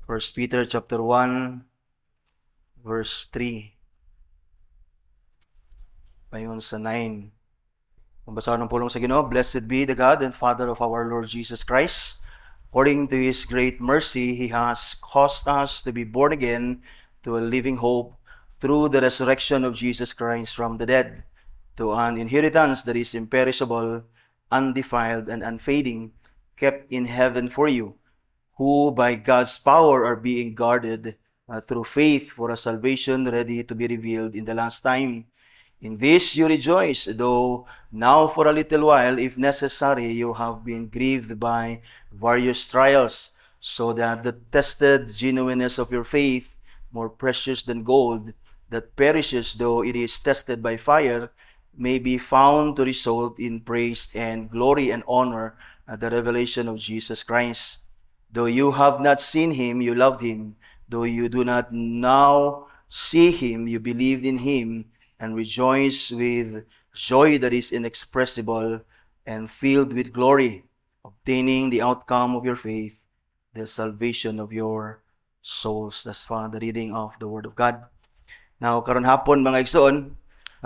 First Peter chapter 1, verse 3. Payon sa 9. Ang basa ng pulong sa Ginoo, Blessed be the God and Father of our Lord Jesus Christ. According to His great mercy, He has caused us to be born again to a living hope through the resurrection of Jesus Christ from the dead, to an inheritance that is imperishable, undefiled, and unfading, kept in heaven for you, who by God's power are being guarded through faith for a salvation ready to be revealed in the last time. In this you rejoice, though now for a little while, if necessary, you have been grieved by various trials, so that the tested genuineness of your faith, more precious than gold, that perishes though it is tested by fire, may be found to result in praise and glory and honor at the revelation of Jesus Christ. Though you have not seen Him, you loved Him. Though you do not now see Him, you believed in Him, and rejoice with joy that is inexpressible and filled with glory, obtaining the outcome of your faith, the salvation of your souls. Thus far, the reading of the Word of God. Now, karon hapon mga igsoon,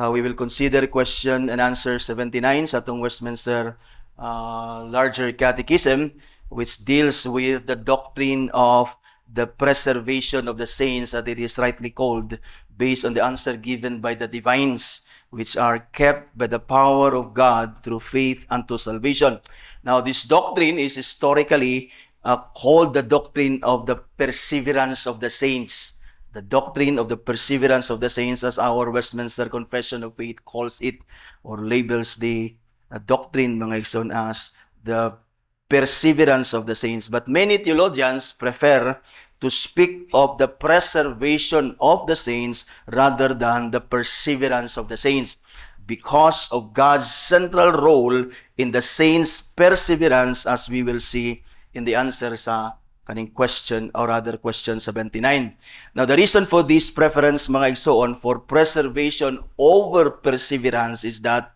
we will consider question and answer 79 sa atong Westminster Larger Catechism, which deals with the doctrine of the preservation of the saints, that it is rightly called, based on the answer given by the divines, which are kept by the power of God through faith unto salvation. Now, this doctrine is historically called the doctrine of the perseverance of the saints. The doctrine of the perseverance of the saints, as our Westminster Confession of Faith calls it, or labels the doctrine, mga igsoon, as the perseverance of the saints. But many theologians prefer to speak of the preservation of the saints rather than the perseverance of the saints, because of God's central role in the saints' perseverance, as we will see in the answer sa kaning question, or rather question 79. Now, the reason for this preference, mga igsoon, for preservation over perseverance is that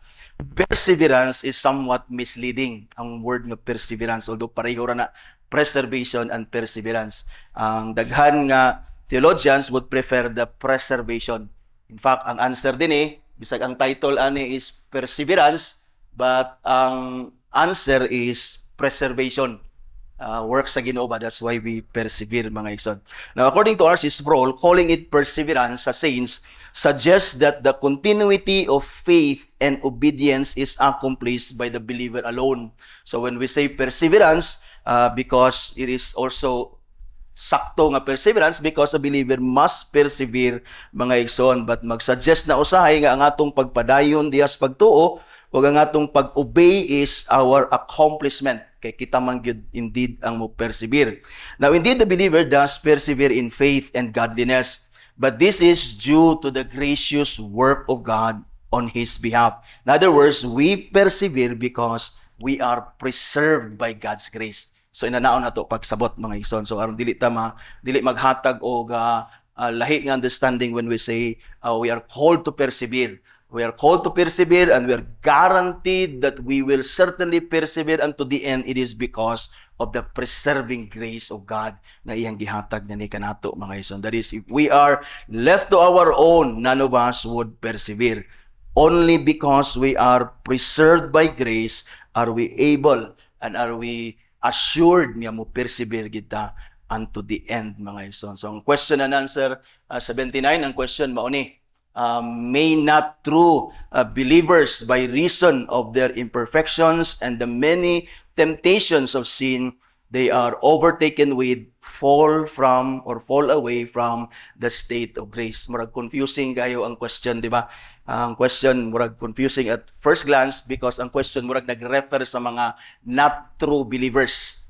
perseverance is somewhat misleading. Ang word nga perseverance, although pareho ra na preservation and perseverance. Ang daghan nga theologians would prefer the preservation. In fact, ang answer din bisag ang title ani is perseverance, but ang answer is preservation. Work sa Ginoo ba? That's why we persevere, mga igsoon. Now, according to R.C. Sproul, calling it perseverance sa saints suggests that the continuity of faith and obedience is accomplished by the believer alone. So when we say perseverance, because it is also sakto nga perseverance, because a believer must persevere, mga igsoon, but magsuggest na usahay nga ang atong pagpadayon diyas pagtuo, o ang atong pag-obey is our accomplishment. Kay kita man gyud indeed ang mo persevere. Now, indeed, the believer does persevere in faith and godliness, but this is due to the gracious work of God on His behalf. In other words, we persevere because we are preserved by God's grace. So, inanaon na to pagsabot, mga igsoon. So, aron dili maghatag o lahi nga understanding when we say we are called to persevere. We are called to persevere, and we are guaranteed that we will certainly persevere unto the end. It is because of the preserving grace of God na iyang gihatag na ni kanato, mga igsoon. That is, if we are left to our own, none of us would persevere. Only because we are preserved by grace are we able and are we assured niya mo persevere kita unto the end, mga igsoon. So, ang question and answer 79, ang question mao ni, may not true believers, by reason of their imperfections and the many temptations of sin they are overtaken with, fall from or fall away from the state of grace? Murag confusing kayo ang question, di ba? Ang question murag confusing at first glance, because ang question murag nag-refer sa mga not true believers.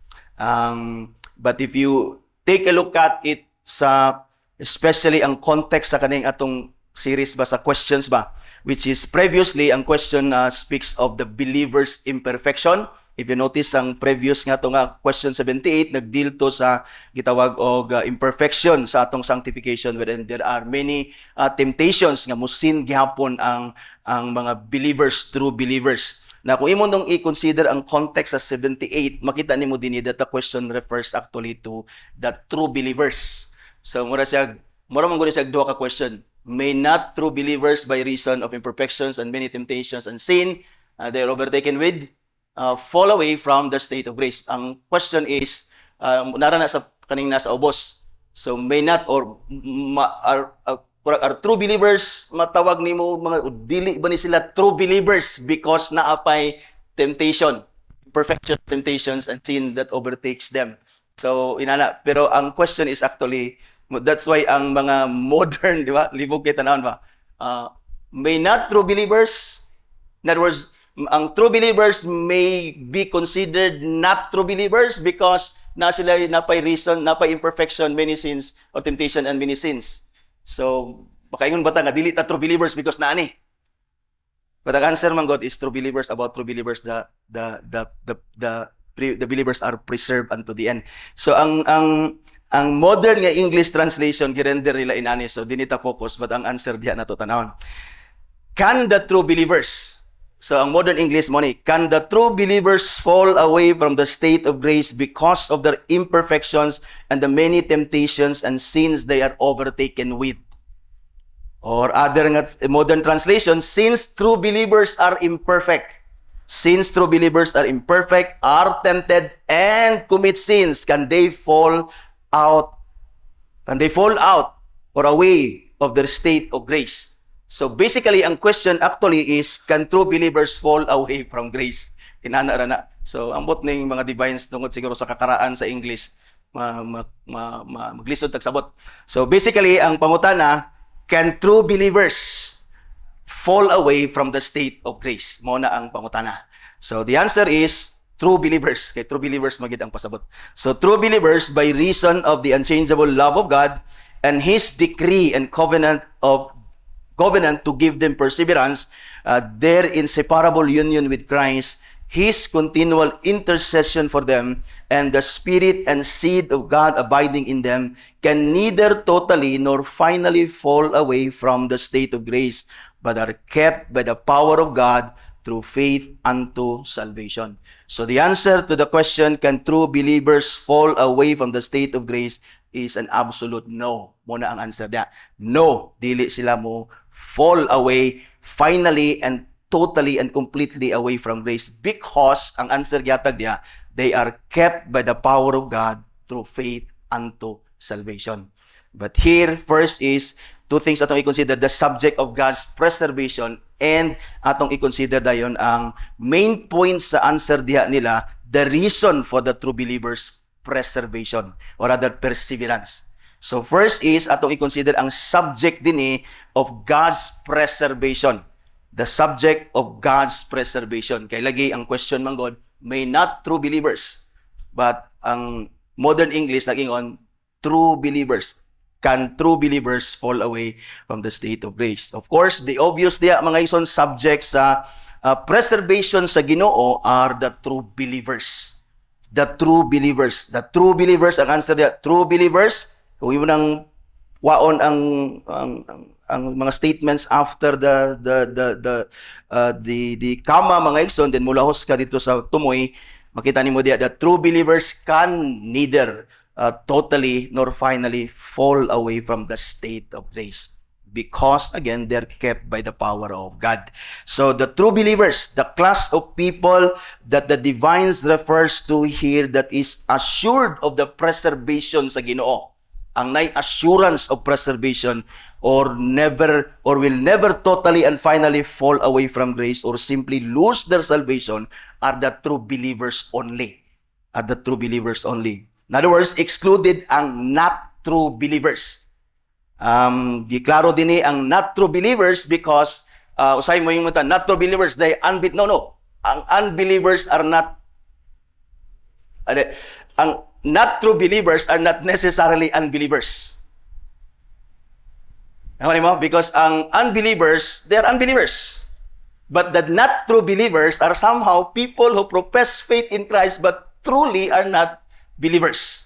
But if you take a look at it sa, especially ang context sa kaning atong series ba sa questions ba, which is previously ang question speaks of the believer's imperfection. If you notice, ang previous nga to nga question 78 nagdeal to sa gitawag og imperfection sa atong sanctification, wherein there are many temptations nga musin gihapon ang mga believers, true believers. Na kung imo nung i-consider ang context sa 78, makita nimo dinhi that the question refers actually to the true believers. So mura man gud siya duha ka question. May not true believers by reason of imperfections and many temptations and sin, they are overtaken with, fall away from the state of grace. Ang question is, nara na sa kaning nasa ubos. So may not or are true believers matawag nimo mga dili ba ni sila true believers because naapay temptation, perfection, temptations and sin that overtakes them. So inana, pero ang question is actually, that's why ang mga modern, di ba, libog kay tanawon ba, may not true believers, in other words, ang true believers may be considered not true believers because na sila napay reason, napay imperfection, many sins or temptation and many sins. So, baka ingon bata nga dili ta true believers because naani. But ang answer man God is true believers, about true believers, the believers are preserved unto the end. So ang modern nga English translation girender nila inani, so dinita focus, but ang answer diha nato tanawon. Can the true believers, so ang modern English mo ni, can the true believers fall away from the state of grace because of their imperfections and the many temptations and sins they are overtaken with? Or other nga modern translation, since true believers are imperfect, are tempted and commit sins, can they fall out or away of their state of grace? So basically, ang question actually is, can true believers fall away from grace? Inana na. So ambot ning mga divines tungod siguro sa kakaraan sa English, maglisod tagsabot. So basically, ang pangutana, can true believers fall away from the state of grace? Mo na ang pangutana. So the answer is true believers. Kay true believers magid ang pasabot. So true believers, by reason of the unchangeable love of God and His decree and covenant to give them perseverance, their inseparable union with Christ, His continual intercession for them, and the Spirit and seed of God abiding in them, can neither totally nor finally fall away from the state of grace, but are kept by the power of God through faith unto salvation. So the answer to the question, can true believers fall away from the state of grace, is an absolute no. Muna ang answer niya. No, dili sila mo fall away finally and totally and completely away from grace, because ang answer gyatag niya, they are kept by the power of God through faith unto salvation. But here, first is two things atong i-consider: the subject of God's preservation, and atong i-consider dayon ang main points sa answer diha nila, the reason for the true believers' preservation or rather perseverance. So first is atong i-consider ang subject dinhi of God's preservation. The subject of God's preservation. Kay lagi ang question man God, may not true believers, but ang modern English nag-ingon true believers. Can true believers fall away from the state of grace? Of course, the obvious diya mga ison subjects sa preservation sa Ginoo are the true believers. The true believers. The true believers, ang answer diya, true believers. Kung mo nang waon ang mga statements after the comma mga igsoon, then mulahos ka dito sa tumoy, makita nimo diya, the true believers can neither totally nor finally fall away from the state of grace, because again they're kept by the power of God. So the true believers, the class of people that the divines refers to here, that is assured of the preservation sa Ginoo, ang nay assurance of preservation, or will never totally and finally fall away from grace or simply lose their salvation, are the true believers only. In other words, excluded ang not true believers. Giklaro din ang not true believers because usay mo yung mata, not true believers, ang unbelievers are not ang not true believers are not necessarily unbelievers. Because ang unbelievers, they are unbelievers. But the not true believers are somehow people who profess faith in Christ but truly are not believers.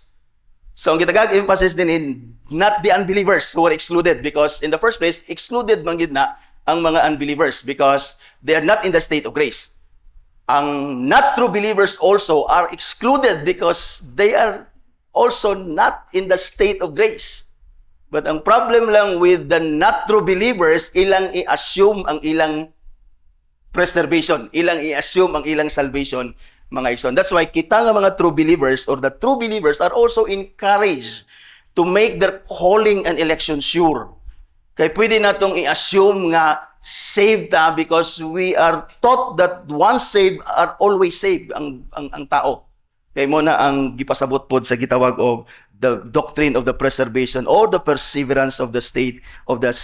So ang gitagag-emphasis din in not the unbelievers who are excluded, because in the first place, excluded man gid na ang mga unbelievers because they are not in the state of grace. ang not true believers also are excluded because they are also not in the state of grace. But ang problem lang with the not true believers, ilang i-assume ang ilang preservation, ilang i-assume ang ilang salvation, mga igsoon. That's why kita nga mga true believers or the true believers are also encouraged to make their calling and election sure. Kaya pwede natong i-assume nga saved ta because we are taught that once saved are always saved ang tao. Kaya mo na ang gipasabot pod sa gitawag og the doctrine of the preservation or the perseverance of the state of the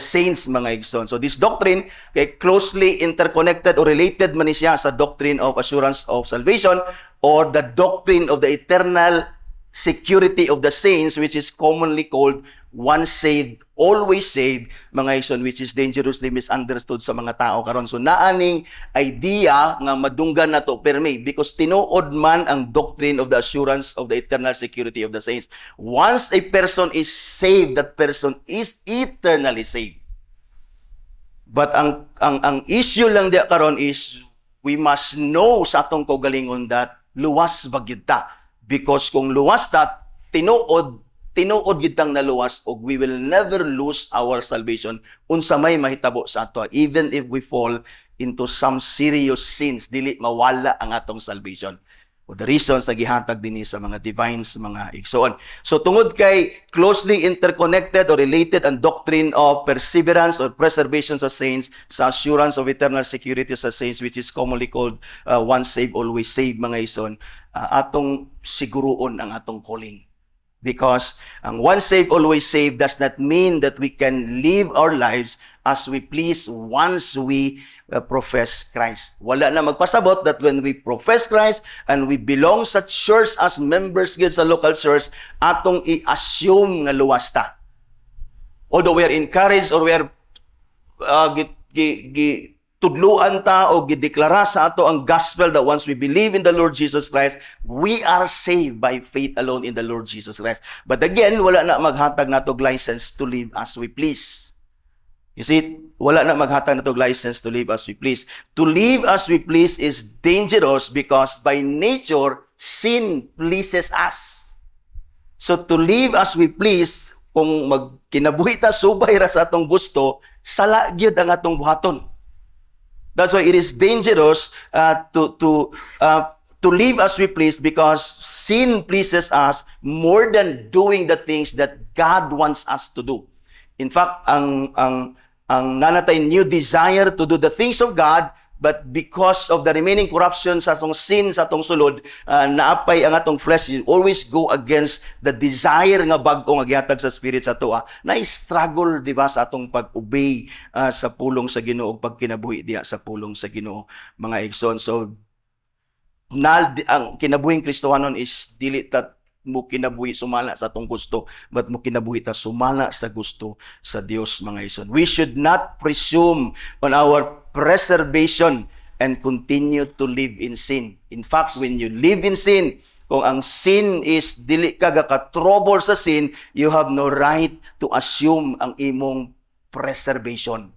saints, mga igsoon. So this doctrine kay closely interconnected or related man siya sa doctrine of assurance of salvation or the doctrine of the eternal security of the saints, which is commonly called once saved, always saved, mga igsoon, which is dangerously misunderstood sa mga tao karon. So naaning idea nga madunggan na to perme because tinuod man ang doctrine of the assurance of the eternal security of the saints. Once a person is saved, that person is eternally saved. But ang issue lang diya karon is we must know sa atong kaugalingon that luwas bagyud ta. Because kung luwas ta, tinuod gitang naluwas og we will never lose our salvation unsa may mahitabo sa ato, even if we fall into some serious sins, dili mawala ang atong salvation. O the reasons na gihatag dinhi sa mga divines, mga igsoon. So tungod kay closely interconnected or related ang doctrine of perseverance or preservation sa saints, sa assurance of eternal security sa saints, which is commonly called once saved, always saved, mga igsoon, atong siguruon ang atong calling. Because ang once saved, always saved does not mean that we can live our lives as we please once we profess Christ. Wala na magpasabot that when we profess Christ and we belong sa church as members sa local church, atong i-assume nga luwas ta. Although we are encouraged or we are tudluan ta o gideklara sa ato ang gospel that once we believe in the Lord Jesus Christ, we are saved by faith alone in the Lord Jesus Christ. But again, wala na maghatag natog license to live as we please. You see, wala na maghatag natog license to live as we please. To live as we please is dangerous because by nature, sin pleases us. So to live as we please, kung magkinabuhi ta subay ra sa atong gusto, sala gyud ang atong buhaton. That's why it is dangerous to live as we please because sin pleases us more than doing the things that God wants us to do. In fact, ang nanatay new desire to do the things of God, but because of the remaining corruption sa atong sin sa atong sulod, naapay ang atong flesh, you always go against the desire nga bag-o nga gihatag sa spirit sa ato. Na-struggle, di ba, sa atong pag-obey sa pulong sa Ginoo, pagkinabuhi diya sa pulong sa Ginoo, mga igsoon. So, ang kinabuhing Kristohanon is dili ta mo kinabuhi sumala sa atong gusto, but mo kinabuhi ta sumala sa gusto sa Dios, mga igsoon. We should not presume on our preservation and continue to live in sin. In fact, when you live in sin, kung ang sin is dili ka ka-trouble sa sin, you have no right to assume ang imong preservation.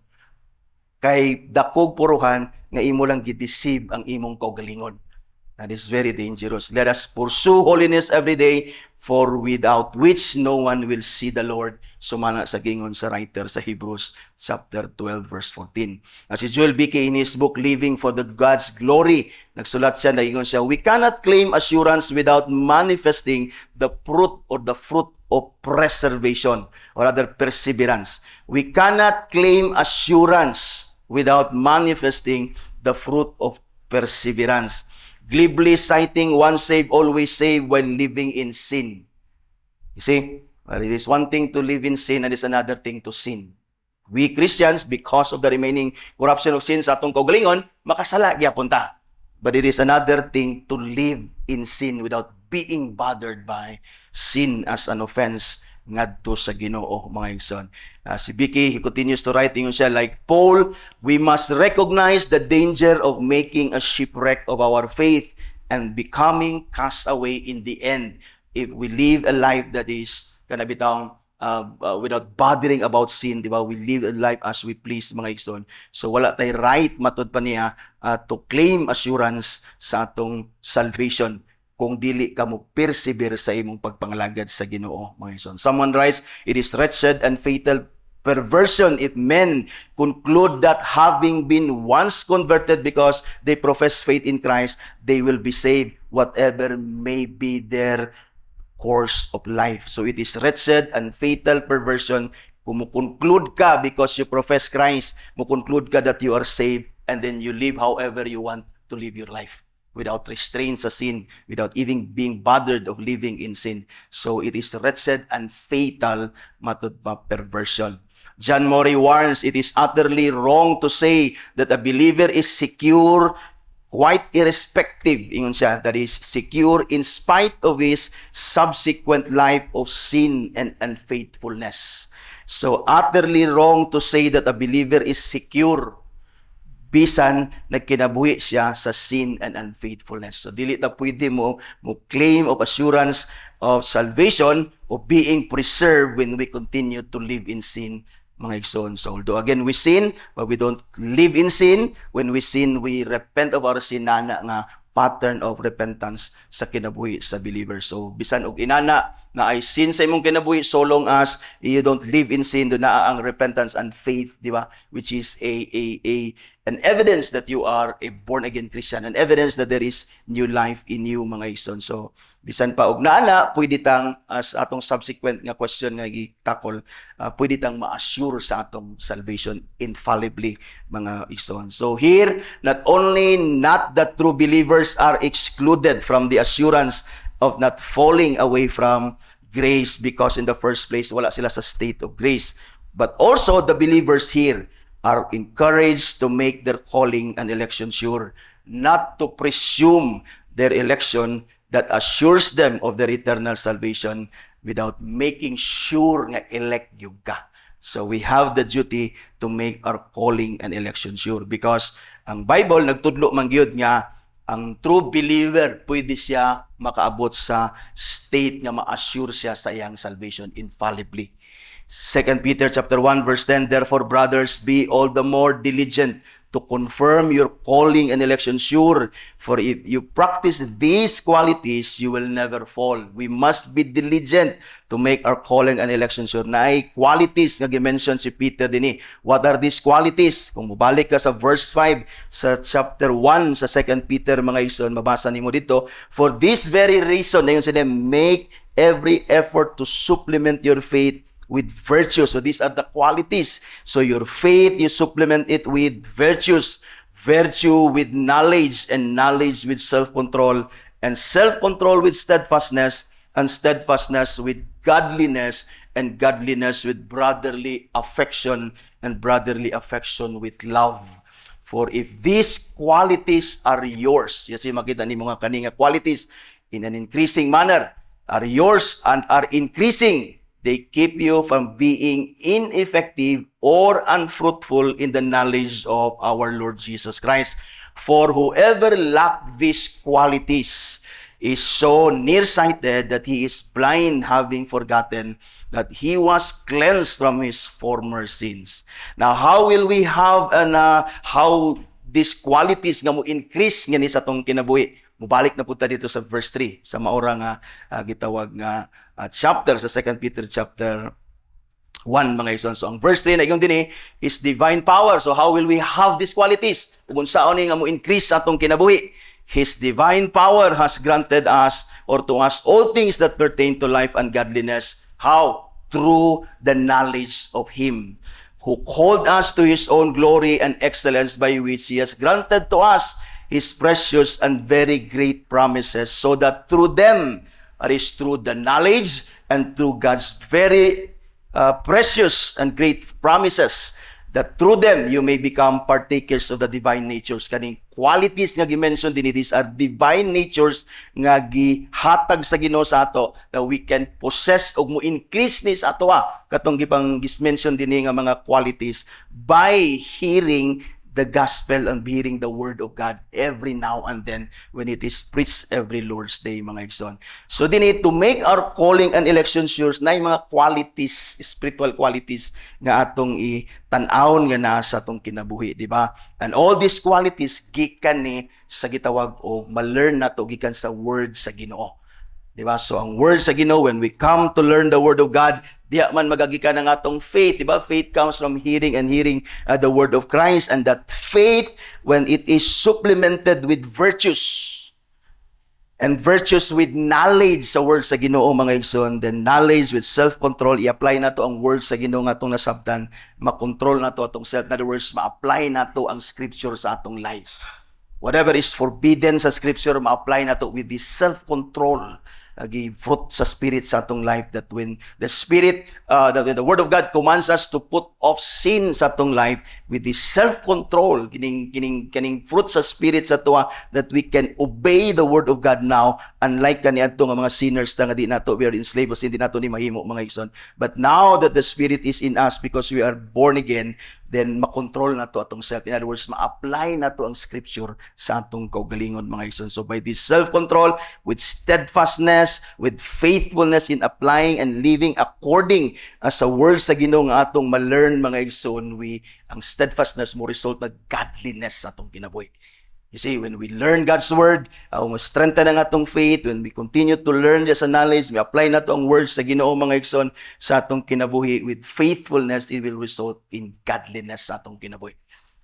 Kay dakog puruhan nga imo lang gideceive ang imong kaugalingon. That is very dangerous. Let us pursue holiness every day, for without which no one will see the Lord. Sumana sa gingon sa writer sa Hebrews chapter 12 verse 14. As si Joel Bickey in his book Living for the God's Glory, nagsulat siya na ingon siya, we cannot claim assurance without manifesting the fruit of preservation or rather perseverance. We cannot claim assurance without manifesting the fruit of perseverance. Glibly citing once saved, always saved when living in sin. You see, well, it is one thing to live in sin and it is another thing to sin. We Christians, because of the remaining corruption of sin sa atong kaugalingon, makasala gyapon ta. But it is another thing to live in sin without being bothered by sin as an offense ngadto sa Ginoo, mga igsoon. Si Vicky, he continues to write, ingon siya, like Paul, we must recognize the danger of making a shipwreck of our faith and becoming cast away in the end if we live a life that is kanabitang without bothering about sin, di ba? We live a life as we please, mga igsoon. So wala tay right matud pa niya to claim assurance sa atong salvation kung dili ka mo persevere sa imong pagpangalagad sa Ginoo, mga igsoon. Someone writes, it is wretched and fatal perversion if men conclude that having been once converted because they profess faith in Christ, they will be saved, whatever may be their course of life. So it is wretched and fatal perversion kung mo-conclude ka because you profess Christ, mo-conclude ka that you are saved, and then you live however you want to live your life without restraint sa sin, without even being bothered of living in sin. So it is wretched and fatal matud pa perversion. John Murray warns, it is utterly wrong to say that a believer is secure quite irrespective, ingon siya, that is secure in spite of his subsequent life of sin and unfaithfulness. So utterly wrong to say that a believer is secure bisan nagkinabuhi siya sa sin and unfaithfulness. So dili ta pwede mo claim of assurance of salvation of being preserved when we continue to live in sin, mga igsoon. So although again we sin, but we don't live in sin. When we sin, we repent of our sin, nana nga pattern of repentance sa kinabuhi sa believer. So bisan og inana na ay sin sa imong kinabuhi, so long as you don't live in sin, do na ang repentance and faith, di ba? Which is an evidence that you are a born again Christian, an evidence that there is new life in you, mga igsoon. So bisan pa og naana, pwede tang as atong subsequent nga question nga gitakol, pwede tang ma-assure sa atong salvation infallibly, mga igsoon. So here, not only not that true believers are excluded from the assurance of not falling away from grace because in the first place wala sila sa state of grace, but also the believers here are encouraged to make their calling and election sure, not to presume their election that assures them of their eternal salvation without making sure nga elect gyud ka. So we have the duty to make our calling and election sure, because ang Bible nagtudlo man gyud nga ang true believer pwede siya makaabot sa state nga ma-assure siya sa iyang salvation infallibly. 2 Peter chapter 1 verse 10, therefore brothers, be all the more diligent to confirm your calling and election sure, for if you practice these qualities, you will never fall. We must be diligent to make our calling and election sure. Na ay qualities nga gi-mention si Peter dinhi. What are these qualities? Kung mabalik ka sa verse 5 sa chapter 1 sa 2 Peter, mga igsoon, mabasa nimo dito, for this very reason, ayon sila, make every effort to supplement your faith with virtue. So these are the qualities. So your faith, you supplement it with virtues. Virtue with knowledge, and knowledge with self-control, and self-control with steadfastness, and steadfastness with godliness, and godliness with brotherly affection, and brotherly affection with love. For if these qualities are yours, kasi makita ni mga kaninga qualities in an increasing manner, are yours and are increasing, they keep you from being ineffective or unfruitful in the knowledge of our Lord Jesus Christ. For whoever lacks these qualities is so nearsighted that he is blind, having forgotten that he was cleansed from his former sins. Now, how will we have how these qualities nga mo increase nga ni sa tong kinabuhi? Mubalik na punta dito sa verse 3 sa maura nga gitawag nga chapter sa 2 Peter chapter 1, mga igsoon. So ang verse 3 na iyon din is divine power. So how will we have these qualities? Kung saan nga mo increase atong kinabuhi? His divine power has granted us or to us all things that pertain to life and godliness. How? Through the knowledge of Him who called us to His own glory and excellence, by which He has granted to us His precious and very great promises, so that through them, that is through the knowledge and through God's very precious and great promises, that through them you may become partakers of the divine natures. Kaning qualities nga gi-mention din, these are divine natures nga gihatag sa Ginoo sa ato, that we can possess og mo increase ni sa ato katong gipang gis-mention din nga mga qualities by hearing the gospel and hearing the word of God every now and then when it is preached every Lord's Day, mga igsoon. So dinhi to make our calling and election sure na yung mga qualities, spiritual qualities nga atong tan-awon nga naa sa atong kinabuhi, di ba? And all these qualities gikan ni sa gitawag o ma-learn nato gikan sa word sa Ginoo. Diba? So ang word sa Ginoo, when we come to learn the word of God, diya man magagikan ang atong faith, diba? Faith comes from hearing and hearing the word of Christ, and that faith, when it is supplemented with virtues, and virtues with knowledge sa word sa Ginoo, mga igsoon, then knowledge with self-control, i-apply nato ang word sa Ginoo nga atong nasabtan, makontrol nato atong self. In other words, ma-apply nato ang scripture sa atong life. Whatever is forbidden sa scripture, ma-apply nato with this self-control, fruit sa spirit sa atong life, that when the spirit, the word of God commands us to put off sin sa atong life with this self-control, kining fruit sa spirit sa tuwa, that we can obey the word of God now, unlike kaniadto nga mga sinners nga di nato, we are enslaved sa hindi nato ni mahimo, mga igsoon. But now that the spirit is in us, because we are born again, then makontrol na to atong self. In other words, ma-apply na to ang scripture sa atong kaugalingon, mga igsoon. So by this self-control, with steadfastness, with faithfulness in applying and living according sa word sa Ginoo nga atong ma-learn, mga igsoon, ang steadfastness mo result na godliness sa atong kinabuhi. You see, when we learn God's word, strengthen ang atong faith. When we continue to learn sa knowledge, we apply na to ang words sa Ginoo, mga igsoon, sa atong kinabuhi. With faithfulness, it will result in godliness sa atong kinabuhi.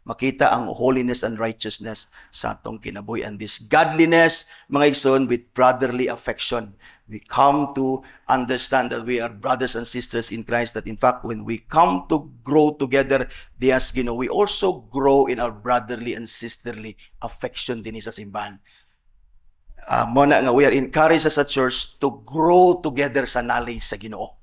Makita ang holiness and righteousness sa atong kinabuhi. And this godliness, mga igsoon, with brotherly affection. We come to understand that we are brothers and sisters in Christ, that in fact, when we come to grow together, diyas Ginoo, we also grow in our brotherly and sisterly affection din sa simbahan. Muna nga, we are encouraged as a church to grow together sa knowledge sa Ginoo.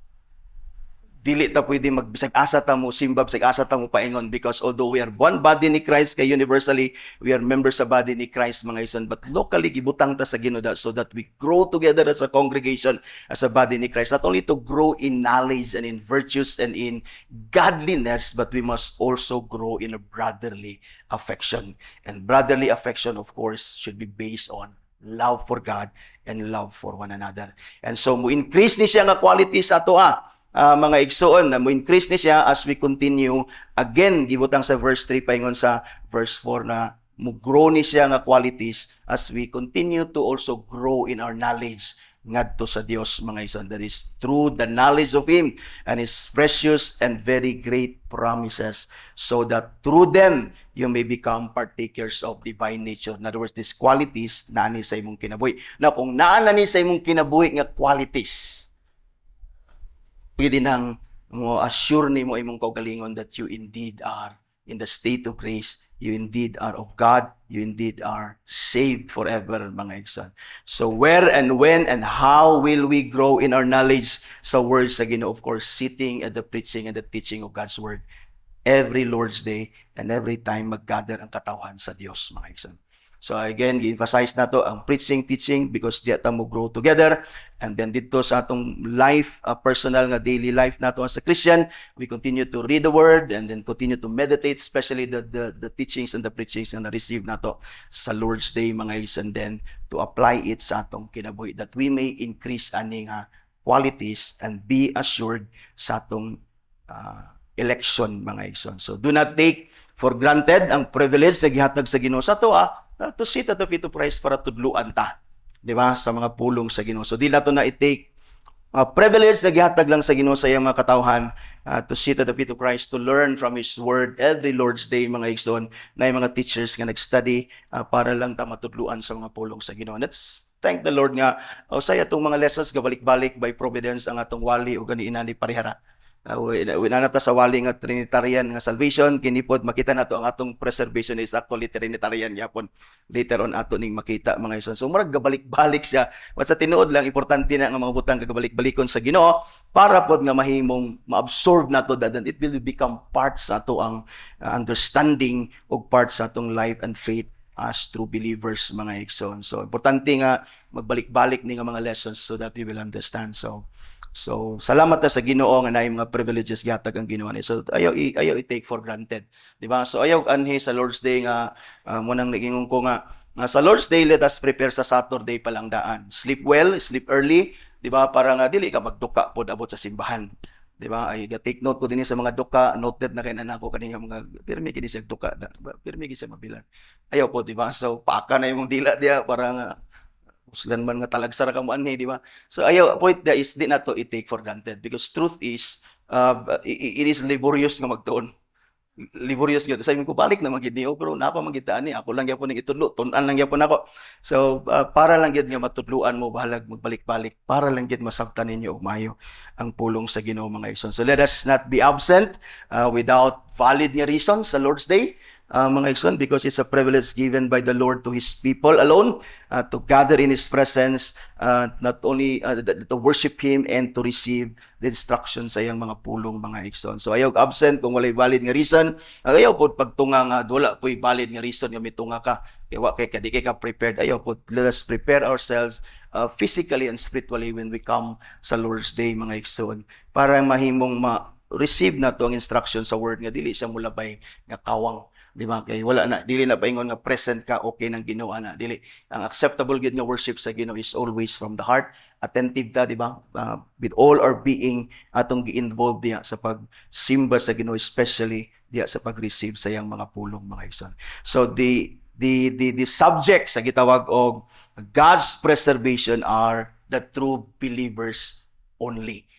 Dili ta pwede magbisag asa ta mo simba, bisag asa ta mo paingon, because although we are one body ni Christ, kay universally we are members sa body ni Christ, mga igsoon, but locally gibutang ta sa Ginoo so that we grow together as a congregation, as a body ni Christ, not only to grow in knowledge and in virtues and in godliness, but we must also grow in a brotherly affection. And brotherly affection, of course, should be based on love for God and love for one another. And so mo increase ni siya nga quality sa ato mga igsoon, na mo increase ni siya as we continue. Again, gibutang sa verse 3 paingon sa verse 4 na mo grow ni siya nga qualities as we continue to also grow in our knowledge ngadto sa Dios, mga igsoon. That is through the knowledge of Him and His precious and very great promises, so that through them you may become partakers of divine nature. In other words, these qualities naani sa imong kinabuhi. Now, kung naani sa imong kinabuhi nga qualities, pwede nang mo assure ni mo imong kaugalingon that you indeed are in the state of grace, you indeed are of God, you indeed are saved forever, mga igsoon. So where and when and how will we grow in our knowledge sa words sa Ginoo? Of course, sitting at the preaching and the teaching of God's word every Lord's Day and every time maggather ang katawhan sa Dios, mga igsoon. So again, gi-emphasize na to ang preaching, teaching, because diya ta mo grow together. And then dito sa atong life, personal nga daily life nato as a Christian, we continue to read the word and then continue to meditate, especially the teachings and the preachings na receive nato sa Lord's Day, mga is, and then to apply it sa atong kinabuhi, that we may increase aning qualities and be assured sa atong election, mga igsoon. So do not take for granted ang privilege na gihatag sa Ginoo sa ato to sit at the feet of Christ para tudluan ta, di ba, sa mga pulong sa Ginoo. So di nato na i-take privilege na gihatag lang sa Ginoo sa iyang mga katawhan, to sit at the feet of Christ, to learn from His word every Lord's Day, mga igsoon, na yung mga teachers nga nag-study para lang ta matudluan sa mga pulong sa Ginoo. Let's thank the Lord nga usay atong mga lessons gabalik-balik by providence ang atong wali o ganiina ni parihara. Winanata sa wali nga Trinitarian nga salvation, kinipod makita nato ang atong preservation is actually Trinitarian yapon. Later on ato ning makita, mga igsoon. So murag gabalik-balik siya. But sa tinuod lang, importante na nga mga butang kagabalik-balikon sa Ginoo para pod nga mahimong ma-absorb nato, that it will become part sa ato ang understanding o part sa atong life and faith as true believers, mga igsoon. So importante nga magbalik-balik ni nga mga lessons so that we will understand. So So salamat ta sa Ginoo nga naay mga privileges gihatag ang Ginoo ni. So ayaw i-take for granted, di ba? So ayaw anhi sa Lord's Day nga mo nang nagingon ko nga sa Lord's Day let us prepare sa Saturday pa lang daan. Sleep well, sleep early, di ba? Para nga dili ka magduka pod abot sa simbahan. Di ba? Ay take note ko dinhi sa mga duka, noted na kay nako kaniya mga pirmi kini siya duka, pirmi kini siya mabilan. Ayaw po, di ba? So paka na imong dila diya para nga uslan man nga talagsara ka mo anhi, di ba? So ayaw, point there is di na to i-take for granted because truth is it is laborious nga magtuon. Laborious gyud. Sabi ko balik na magid niyo pero napa magitaan ni ako lang gyapon ning itudlo, tun-an lang gyapon ako. So para lang gyud nga matudluan mo bahalag magbalik-balik, para lang gyud masabtan ninyo og maayo ang pulong sa Ginoo mga igsoon. So let us not be absent without valid nga reason sa Lord's Day. Mga igsoon, because it's a privilege given by the Lord to His people alone to gather in His presence, not only to worship Him and to receive the instructions sa iyang mga pulong mga igsoon. So ayaw absent kung walay valid nga reason. Ayaw po pagtunga nga wala po'y valid nga reason nga mitunga ka. Kaya di ka prepared. Ayaw po, let us prepare ourselves physically and spiritually when we come sa Lord's Day mga igsoon para mahimong ma-receive na to ang instruction sa word nga dili siya mulabay nga kawang. Di ba? Kay wala na, dili na paingon nga present ka, okay nang Ginoo na. Dili. Ang acceptable gid nga worship sa Ginoo is always from the heart. Attentive ta, di ba? With all our being atong gi-involve diya sa pagsimba sa Ginoo, especially diya sa pag-receive sa iyang mga pulong mga igsoon. So the subject sa gitawag og God's preservation are the true believers only.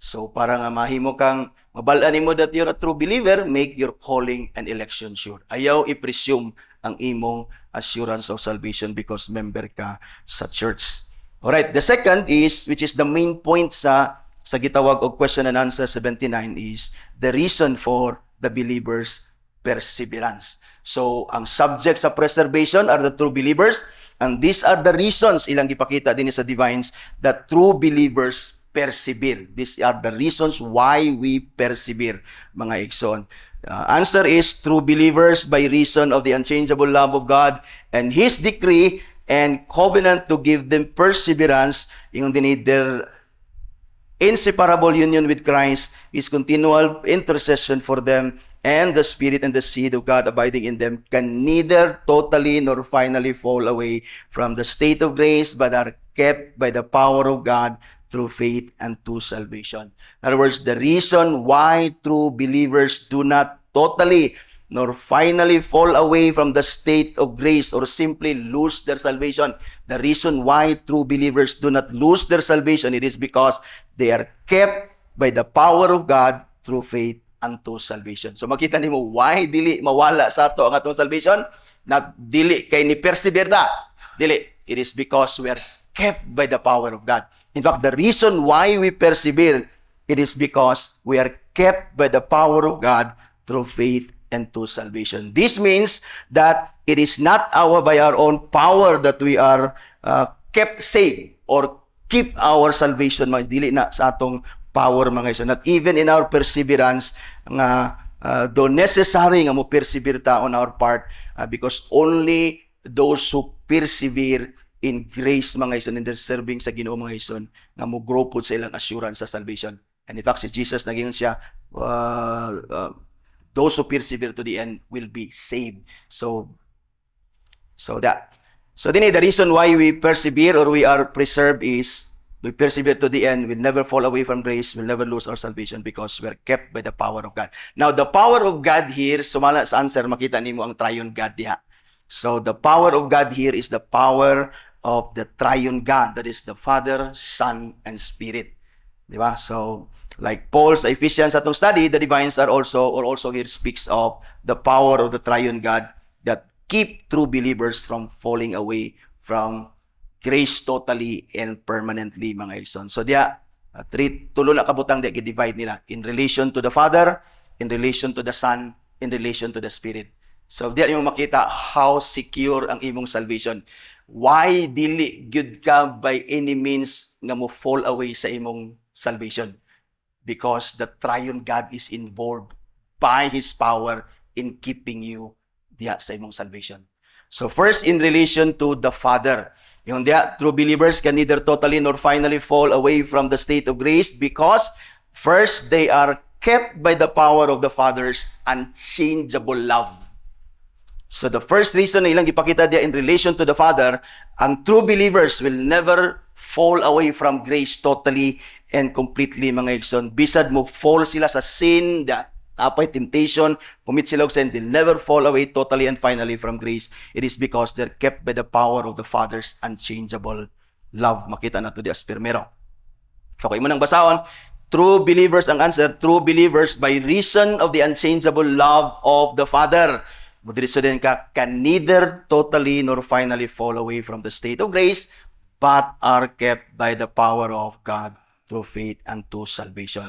So para nga mahimo kang mabalaan nimo that you're a true believer, make your calling and election sure. Ayaw i-presume ang imong assurance of salvation because member ka sa church. Alright, the second is, which is the main point sa gitawag og question and answer 79 is the reason for the believer's perseverance. So ang subject sa preservation are the true believers, and these are the reasons ilang gipakita din sa divines that true believers persevere. These are the reasons why we persevere, mga igsoon. Answer is true believers by reason of the unchangeable love of God and His decree and covenant to give them perseverance in their inseparable union with Christ, His continual intercession for them, and the Spirit and the seed of God abiding in them can neither totally nor finally fall away from the state of grace, but are kept by the power of God through faith and to salvation. In other words, the reason why true believers do not totally nor finally fall away from the state of grace or simply lose their salvation, the reason why true believers do not lose their salvation, it is because they are kept by the power of God through faith unto salvation. So makita nimo why dili mawala sa ato ang atong salvation? Not dili kay ni persevere ta. Dili, it is because we are kept by the power of God. In fact, the reason why we persevere, it is because we are kept by the power of God through faith and to salvation. This means that it is not by our own power that we are kept safe or keep our salvation. Dili na sa atong power mga igsoon. Not even in our perseverance nga though necessary nga mo persevere ta on our part because only those who persevere in grace mga igsoon, in their serving sa Ginoo mga igsoon, nga mo grow po sa ilang assurance sa salvation. And in fact, si Jesus nagingon siya, those who persevere to the end will be saved. So the reason why we persevere or we are preserved is we persevere to the end, we'll never fall away from grace, we'll never lose our salvation because we're kept by the power of God. Now, the power of God here, sumala sa answer, makita nimo ang triune God diha. So the power of God here is the power of the triune God, that is the Father, Son, and Spirit. Diba? So like Paul's Ephesians atong study, the divines are also here speaks of the power of the triune God that keep true believers from falling away from grace totally and permanently mga igsoon. So diya tulo na kabutang diya gi-divide nila in relation to the Father, in relation to the Son, in relation to the Spirit. So diya yung makita how secure ang imong salvation. Why dili gyud ka by any means nga mo fall away sa imong salvation? Because the triune God is involved by His power in keeping you diya sa imong salvation. So first, in relation to the Father. Yung diya, true believers can neither totally nor finally fall away from the state of grace because first, they are kept by the power of the Father's unchangeable love. So the first reason na ilang ipakita diya in relation to the Father, ang true believers will never fall away from grace totally and completely, mga igsoon. Bisad mo fall sila sa sin, apay temptation, commit sila og sin, they'll never fall away totally and finally from grace. It is because they're kept by the power of the Father's unchangeable love. Makita na to di as primero. So kung imo nang basahon, true believers ang answer, true believers by reason of the unchangeable love of the Father. Mudiriso din ka, can neither totally nor finally fall away from the state of grace, but are kept by the power of God through faith unto salvation.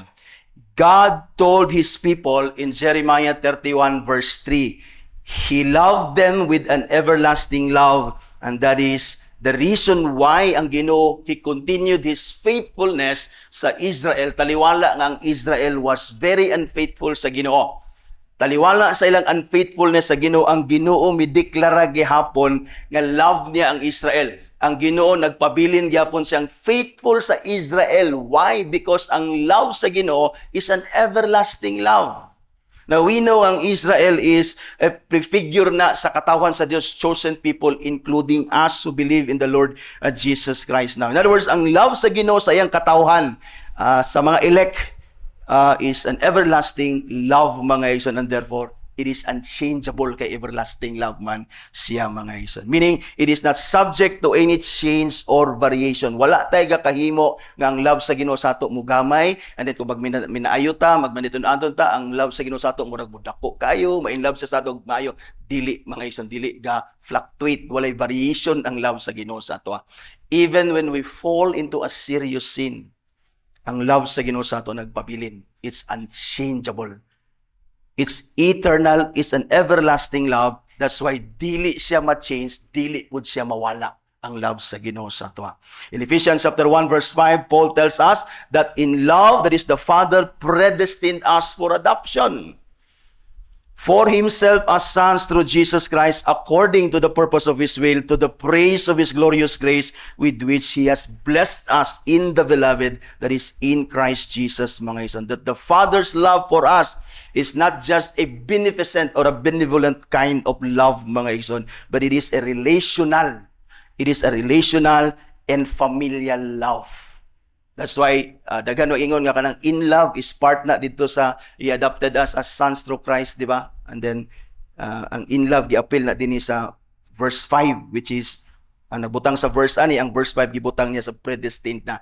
God told His people in Jeremiah 31 verse 3, He loved them with an everlasting love, and that is the reason why ang Ginoo, He continued His faithfulness sa Israel. Taliwala nga ang Israel was very unfaithful sa Ginoo. Taliwala sa ilang unfaithfulness sa Ginoo, ang Ginoo mideklara gihapon nga love niya ang Israel. Ang Ginoo nagpabilin gyapon siyang faithful sa Israel. Why? Because ang love sa Ginoo is an everlasting love. Now we know ang Israel is a prefigure na sa katawan sa Diyos, chosen people, including us who believe in the Lord Jesus Christ now. In other words, ang love sa Ginoo sa iyang katawhan sa mga elect is an everlasting love, mga igsoon, and therefore it is unchangeable kay everlasting love man siya, mga igsoon. Meaning, it is not subject to any change or variation. Wala tayo kahimo nga ang love sa Ginoo sa ato mugamay, and then kung minaayo ta, magmaniton-aton ta, ang love sa Ginoo sa ato murag mudako kayo, main love sa ato maayo, dili, mga igsoon, dili ga fluctuate, walay variation ang love sa Ginoo sa ato. Even when we fall into a serious sin, ang love sa Ginoo sa ato nagpabilin. It's unchangeable. It's eternal. It's an everlasting love. That's why dili siya ma-change, dili pud siya mawala ang love sa Ginoo sa ato. In Ephesians chapter 1 verse 5, Paul tells us that in love, that is the Father predestined us for adoption for Himself as sons through Jesus Christ, according to the purpose of His will, to the praise of His glorious grace, with which He has blessed us in the beloved, that is in Christ Jesus, mga igsoon. That the Father's love for us is not just a beneficent or a benevolent kind of love, mga igsoon, but it is a relational. It is a relational and familial love. That's why, daghan mo ingon nga kanang in love is part na dito sa He adopted us as sons through Christ, di ba? And then, ang in love, gi-appeal na din sa verse 5, which is, ang nabutang sa verse ani, ang verse 5, gibutang niya sa predestined na.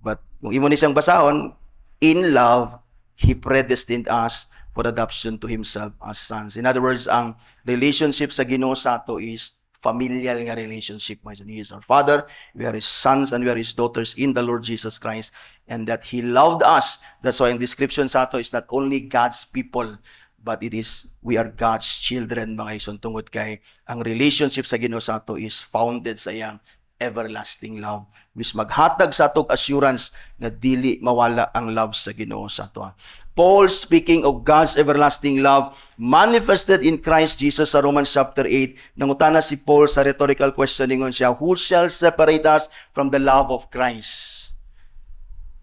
But, kung imo ni siyang basahon, in love, He predestined us for adoption to Himself as sons. In other words, ang relationship sa Ginoo sa ato is familial nga relationship. He is our Father, we are His sons, and we are His daughters in the Lord Jesus Christ, and that He loved us. That's why ang description sa ato is not only God's people, but it is, we are God's children, mga igsoon, tungod kay ang relationship sa Ginoo sa ato is founded sa iyang everlasting love, which maghatag sa atong assurance na dili mawala ang love sa Ginoo sa ato. Paul, speaking of God's everlasting love manifested in Christ Jesus sa Romans chapter 8, nangutana si Paul sa rhetorical question, ningon siya, who shall separate us from the love of Christ?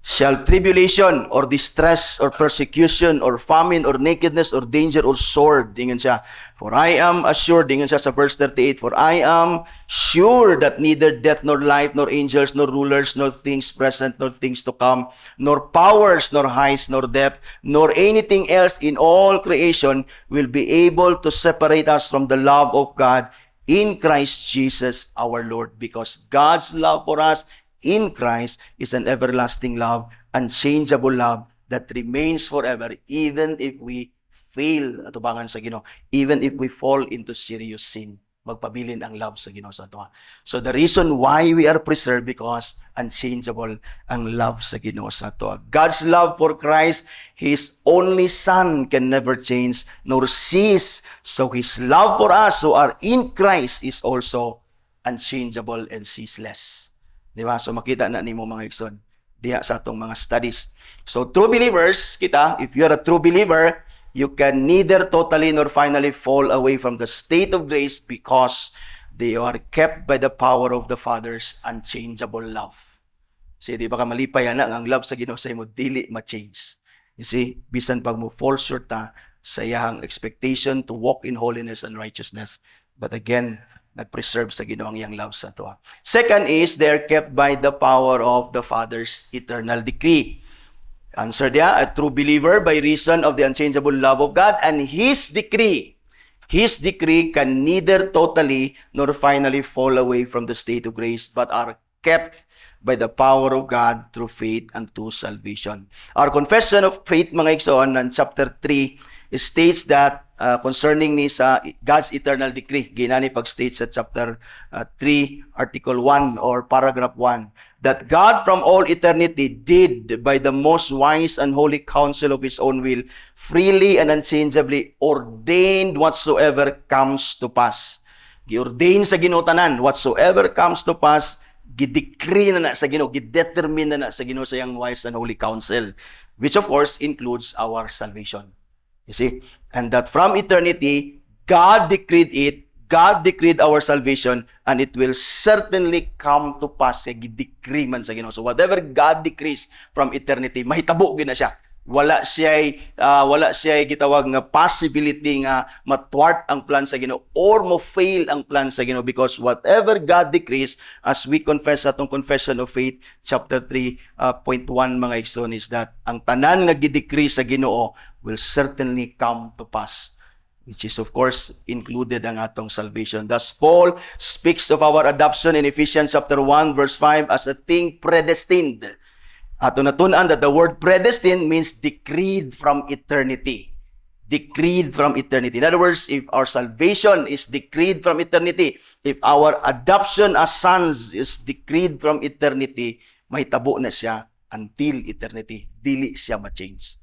Shall tribulation or distress or persecution or famine or nakedness or danger or sword? Dingan siya. For I am assured, dingan siya sa verse 38, for I am sure that neither death nor life nor angels nor rulers nor things present nor things to come nor powers nor heights nor depth nor anything else in all creation will be able to separate us from the love of God in Christ Jesus our Lord. Because God's love for us in Christ is an everlasting love, unchangeable love that remains forever, even if we fail, atubangan sa Ginoo, even if we fall into serious sin, magpabilin ang love sa Ginoo sa ato. So the reason why we are preserved, because unchangeable ang love sa Ginoo sa ato. God's love for Christ, His only Son, can never change nor cease. So His love for us who are in Christ is also unchangeable and ceaseless. Diba? So makita na nimo, mga igsoon, diha sa atong mga studies. So true believers, kita, if you are a true believer, you can neither totally nor finally fall away from the state of grace, because They are kept by the power of the Father's unchangeable love. See, di ba ka malipay na ang love sa Ginoo sa imo dili ma-change. You see, bisan pag mo fall short ta sa iyang expectation to walk in holiness and righteousness. But again, nag-preserve sa Ginoo ang iyang love sa ato. Second is, they're kept by the power of the Father's eternal decree. Answer dia, a true believer by reason of the unchangeable love of God and His decree. His decree can neither totally nor finally fall away from the state of grace, but are kept by the power of God through faith unto salvation. Our confession of faith, mga igsoon, in chapter 3, states that concerning ni sa God's eternal decree, ginani pag-state sa chapter 3, article 1 or paragraph 1, that God from all eternity did by the most wise and holy counsel of His own will freely and unchangeably ordained whatsoever comes to pass. Gi-ordain sa Ginoo tanan, whatsoever comes to pass, gidecree na sa Ginoo, gidetermine na sa Ginoo sa iyang wise and holy counsel, which of course includes our salvation. You see? And that from eternity, God decreed it, God decreed our salvation, and it will certainly come to pass. Gidecree man sa Ginoo. So whatever God decrees from eternity, mahitabo gyud na siya. Wala siya gitawag nga possibility nga matwart ang plan sa Ginoo or mo fail ang plan sa Ginoo, because whatever God decrees, as we confess atong confession of faith chapter 3.1 mga igsoon, is that ang tanan nga gidecree sa Ginoo will certainly come to pass, which is of course included ang atong salvation. Thus Paul speaks of our adoption in Ephesians chapter 1 verse 5 as a thing predestined. Ato natun-an that the word predestined means decreed from eternity. Decreed from eternity. In other words, if our salvation is decreed from eternity, if our adoption as sons is decreed from eternity, mahitabo na siya until eternity. Dili siya ma-change.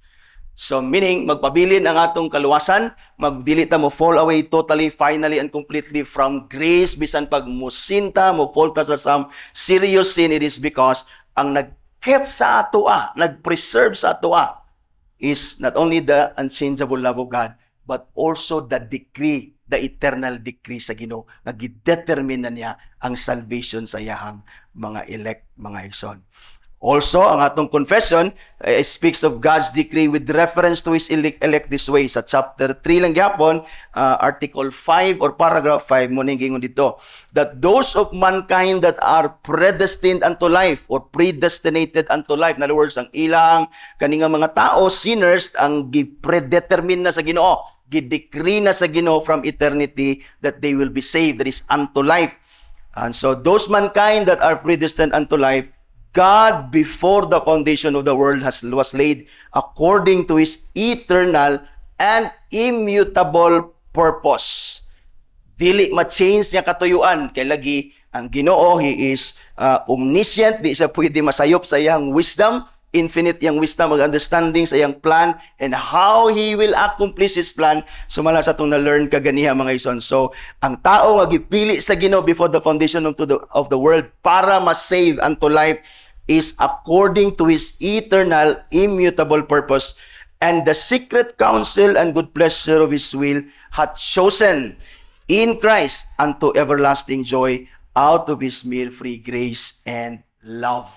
So meaning, magpabilin ang atong kaluwasan, magdili ta mo fall away totally, finally, and completely from grace, bisan pag musinta, mo fall ta sa some serious sin, it is because ang nag-kept sa ato nag-preserve sa ato is not only the unchangeable love of God, but also the decree, the eternal decree sa Ginoo, nag-determine na niya ang salvation sa iyahang mga elect, mga igsoon. Also, ang atong confession speaks of God's decree with reference to His elect this way. Sa chapter 3 lang gyapon, article 5 or paragraph 5, mo ning gingon dito, that those of mankind that are predestined unto life or predestinated unto life, in other words, ang ilang kaninga mga tao, sinners, ang gi-predetermine na sa Ginoo, gi-decree na sa Ginoo from eternity that they will be saved, that is unto life. And so those mankind that are predestined unto life, God, before the foundation of the world was laid according to His eternal and immutable purpose. Dili ma-change niya katuyuan. Kay lagi, ang Ginoo, He is omniscient. Di siya pwede masayop sa iyang wisdom. Infinite yung wisdom, understanding sa iyang plan and how He will accomplish His plan. Sumala sa itong na-learn kaganiha mga ison. So, ang tao nga gipili sa Ginoo before the foundation of the world para ma-save unto life is according to His eternal, immutable purpose, and the secret counsel and good pleasure of His will hath chosen in Christ unto everlasting joy out of His mere free grace and love.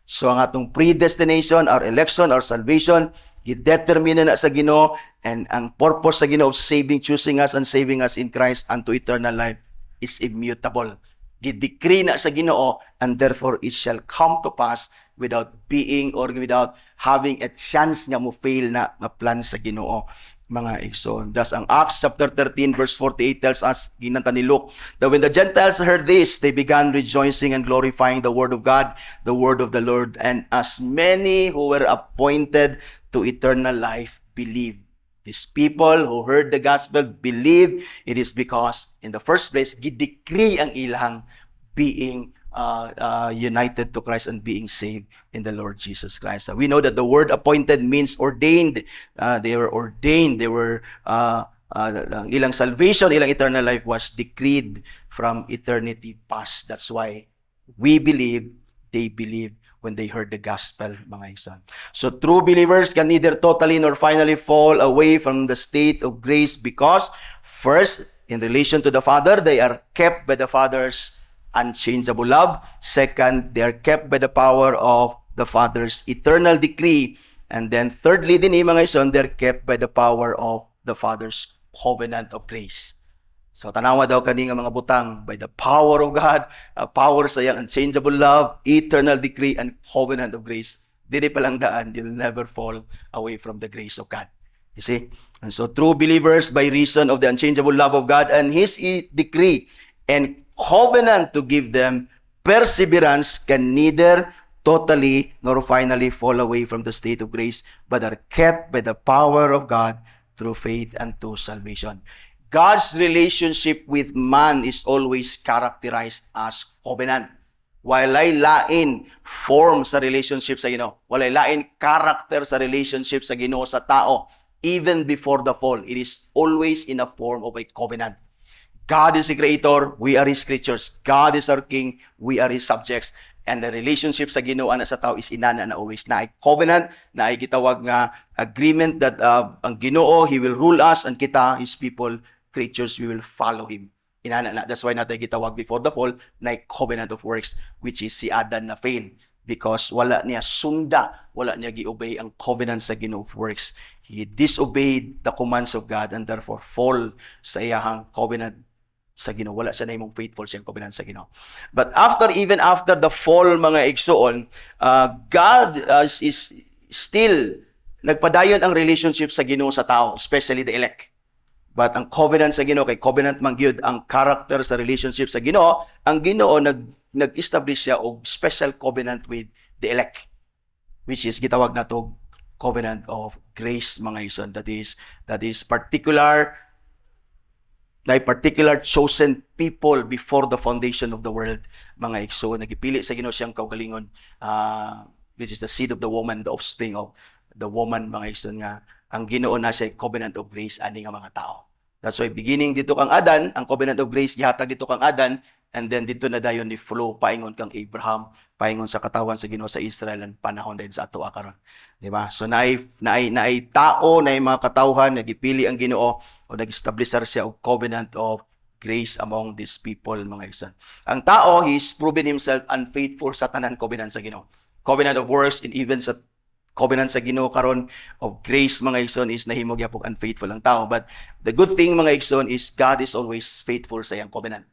So ang atong predestination, our election, our salvation, gidetermine na sa Ginoo, and ang purpose sa Ginoo of saving, choosing us and saving us in Christ unto eternal life is immutable. Gidecree na sa Ginoo, and therefore it shall come to pass without being or without having a chance nga mo fail na plan sa Ginoo, mga igsoon. Thus, ang Acts chapter 13 verse 48 tells us, ginanta ni Luke, that when the Gentiles heard this, they began rejoicing and glorifying the word of God, the word of the Lord, and as many who were appointed to eternal life believed. These people who heard the gospel believed. It is because, in the first place, gidecree ang ilang being united to Christ and being saved in the Lord Jesus Christ. We know that the word appointed means ordained. They were ordained. They were ilang salvation, ilang eternal life was decreed from eternity past. That's why we believe, they believe when they heard the gospel, mga igsoon. So true believers can neither totally nor finally fall away from the state of grace because, first, in relation to the Father, they are kept by the Father's unchangeable love. Second, they are kept by the power of the Father's eternal decree. And then thirdly, din mga ison, they're kept by the power of the Father's covenant of grace. So tanawa daw kani nga mga butang, by the power of God, power sa iyang unchangeable love, eternal decree, and covenant of grace. Dili pa lang daan, you'll never fall away from the grace of God. You see? And so true believers, by reason of the unchangeable love of God and His decree and covenant to give them perseverance, can neither totally nor finally fall away from the state of grace, but are kept by the power of God through faith unto salvation. God's relationship with man is always characterized as covenant. Walay lain form sa relationship sa Ginoo. Walay lain character sa relationship sa Ginoo sa tao. Even before the fall, it is always in a form of a covenant. God is the creator, we are His creatures. God is our king, we are His subjects. And the relationship sa Ginoo ana sa tao is inana na always na ay covenant, na ay gitawag nga agreement that ang Ginoo, He will rule us, and kita, His people, creatures, we will follow Him. Inana na. That's why natin gitawag before the fall na covenant of works, which is si Adan na fail. Because wala niya sunda, wala niya giobey ang covenant sa Ginoo of works. He disobeyed the commands of God and therefore fall sa iyahang covenant sa Ginoo. Wala siya na imong faithful siyang covenant sa Ginoo. But even after the fall, mga igsoon, God is still nagpadayon ang relationship sa Ginoo sa tao, especially the elect. But ang covenant sa Ginoo, kay covenant man gyud ang character sa relationship sa Ginoo, ang Ginoo nag-establish siya og special covenant with the elect, which is gitawag nato covenant of grace, mga ison. That is particular chosen people before the foundation of the world, mga igsoon. Nagipili sa Ginoo siyang kaugalingon, which is the seed of the woman, the offspring of the woman, mga ison, nga ang Ginoo na siya covenant of grace ani nga mga tao. That's why beginning dito kang Adan, ang covenant of grace gihatag dito kang Adan, and then dito na dayon ni flow paingon kang Abraham, paingon sa katawan sa Ginoo sa Israel, and panahon din sa ato karon. Di ba? So naay tao, naay mga katawhan nagipili ang Ginoo o nag-establish siya og covenant of grace among these people, mga isan. Ang tao, he's proven himself unfaithful sa tanan covenant sa Ginoo. Covenant of works, and even sa covenant sa Ginoo karon of grace, mga igsoon, is nahimo gyapon unfaithful ang tao. But the good thing, mga igsoon, is God is always faithful sa iyang covenant.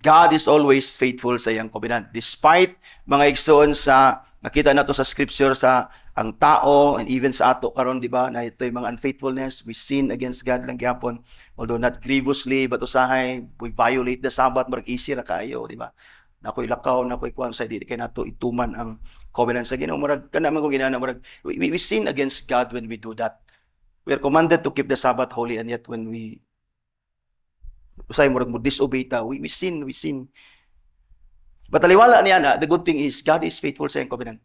God is always faithful sa iyang covenant. Despite, mga igsoon, sa nakita nato sa scripture sa ang tao, and even sa ato karon, di ba, na ito'y mga unfaithfulness, we sin against God lang gyapon, although not grievously, but usahay we violate the Sabbath, marag easy ra kayo, di ba? Nakoy lakaw, nakoy kuan sa di kay nato ituman ang covenant sa Ginoo. Murag kana man kung ginana, murag we sin against God when we do that. We are commanded to keep the Sabbath holy, and yet when we usay murag mo disobey ta, we sin. But aliwala niya na, the good thing is God is faithful sa iyang covenant.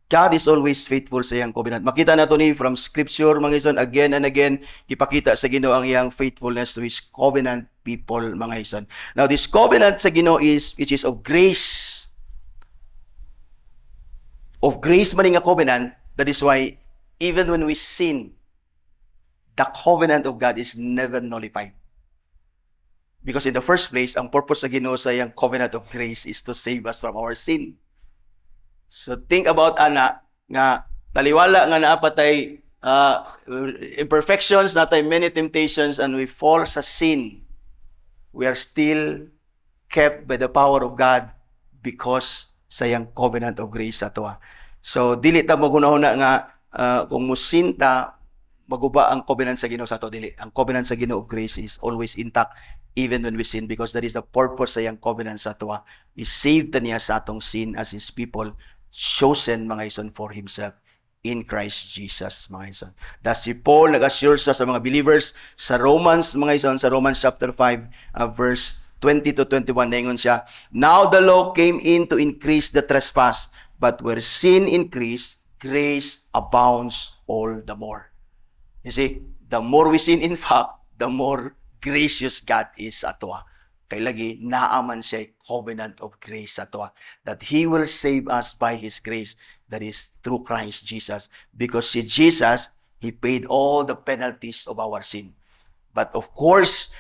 God is always faithful sa iyang covenant. Makita nato ni from scripture, mga ison, again and again, ipakita sa Ginoo ang iyang faithfulness to His covenant people, mga ison. Now, this covenant sa Ginoo which is of grace. Of grace man nga covenant, that is why, even when we sin, the covenant of God is never nullified. Because in the first place, ang purpose sa Ginoo sa iyang covenant of grace is to save us from our sin. So think about ana nga taliwala nga naapatay imperfections, natay many temptations, and we fall sa sin. We are still kept by the power of God because sa iyang covenant of grace sa toa. So dili ta mo gunahuna nga kung musinta maguba ang covenant sa Ginoo sa to, dili. Ang covenant sa Ginoo of grace is always intact even when we sin, because that is the purpose sa iyang covenant sa toa. Is saved niya sa atong sin as His people, chosen, mga ison, for Himself in Christ Jesus, mga ison. Thus si Paul nag-assure sa mga believers sa Romans, mga ison, sa Romans chapter 5 verse 20 to 21, naingon siya, now the law came in to increase the trespass, but where sin increased, grace abounds all the more. You see, the more we sin, in fact, the more gracious God is ato. Kay lagi naaman siya covenant of grace ato, that He will save us by His grace, that is through Christ Jesus, because si Jesus, He paid all the penalties of our sin. But of course,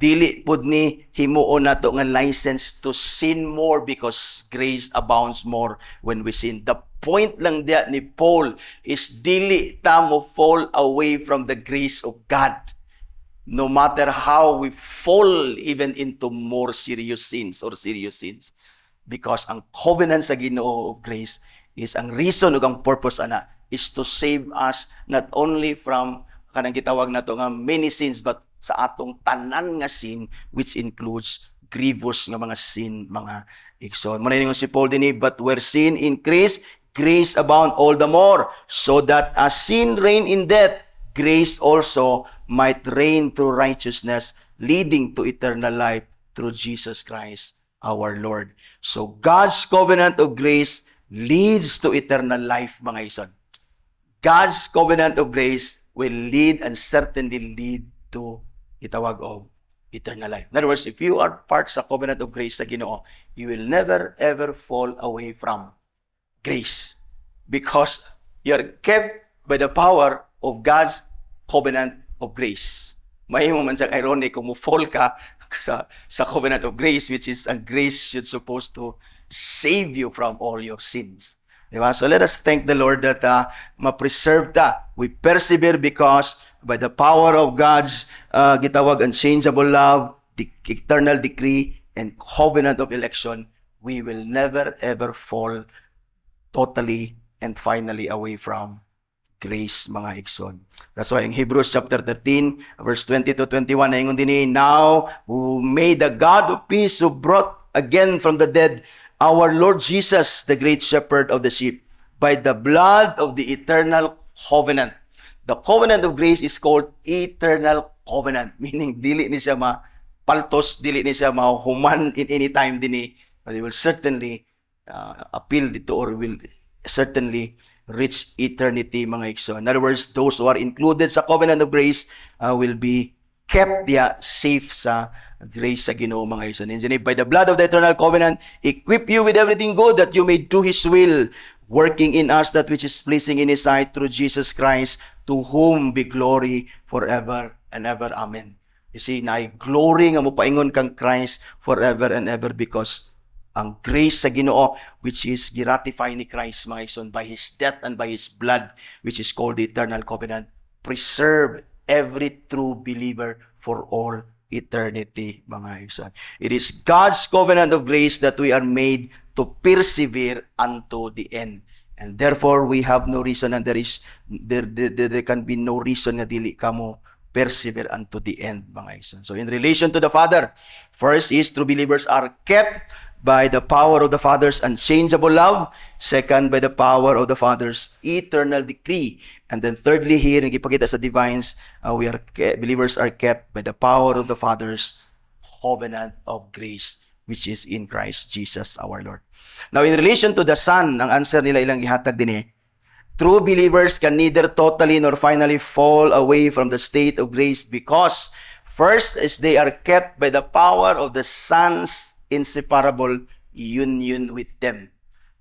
dili pud ni himuon nato nga license to sin more because grace abounds more when we sin. The point lang diya ni Paul is dili ta mo fall away from the grace of God. No matter how we fall even into more serious sins. Because ang covenant sa Ginoo of grace is ang reason ug ang purpose ana is to save us not only from kanang gitawag nato nga many sins but sa atong tanan nga sin which includes grievous nga mga sin mga igsoon. Muna ningon si Paul dinhi, but where sin increase, grace abound all the more, so that as sin reign in death, grace also might reign through righteousness, leading to eternal life through Jesus Christ our Lord. So God's covenant of grace leads to eternal life mga igsoon. God's covenant of grace will lead and certainly lead to itawag of eternal life. In other words, if you are part sa covenant of grace sa Ginoo, you will never ever fall away from grace because you are kept by the power of God's covenant of grace. Mahimo man siyang ironic kung mo-fall ka sa covenant of grace, which is ang grace should supposed to save you from all your sins. Diba? So let us thank the Lord that ma-preserve ta. We persevere because by the power of God's gitawag unchangeable love, the eternal decree, and covenant of election, we will never ever fall totally and finally away from grace, mga igsoon. That's why in Hebrews chapter 13, verse 20 to 21, na ingon din, now who may the God of peace who brought again from the dead our Lord Jesus, the great shepherd of the sheep, by the blood of the eternal covenant. The covenant of grace is called eternal covenant, meaning dili ni siya mapaltos, dili ni siya mahuman in any time dinhi, but it will certainly appeal dito or will certainly reach eternity, mga igsoon. In other words, those who are included sa covenant of grace will be kept safe sa grace sa Ginoo, mga igsoon. And by the blood of the eternal covenant, equip you with everything good that you may do His will, working in us that which is pleasing in His sight through Jesus Christ, to whom be glory forever and ever. Amen. You see, glory nga mo paingon kang Christ forever and ever because ang grace sa Ginoo which is giratify ni Christ, mga igsoon, by His death and by His blood, which is called the eternal covenant, preserve every true believer for all eternity, mga igsoon. It is God's covenant of grace that we are made to persevere unto the end. And therefore, we have no reason and there can be no reason na dili kamo persevere unto the end, mga igsoon. So in relation to the Father, first is true believers are kept by the power of the Father's unchangeable love. Second, by the power of the Father's eternal decree. And then thirdly, here, nagipakita sa divines, believers are kept by the power of the Father's covenant of grace, which is in Christ Jesus our Lord. Now, in relation to the Son, ang answer nila ilang ihatag din true believers can neither totally nor finally fall away from the state of grace because first is they are kept by the power of the Son's inseparable union with them.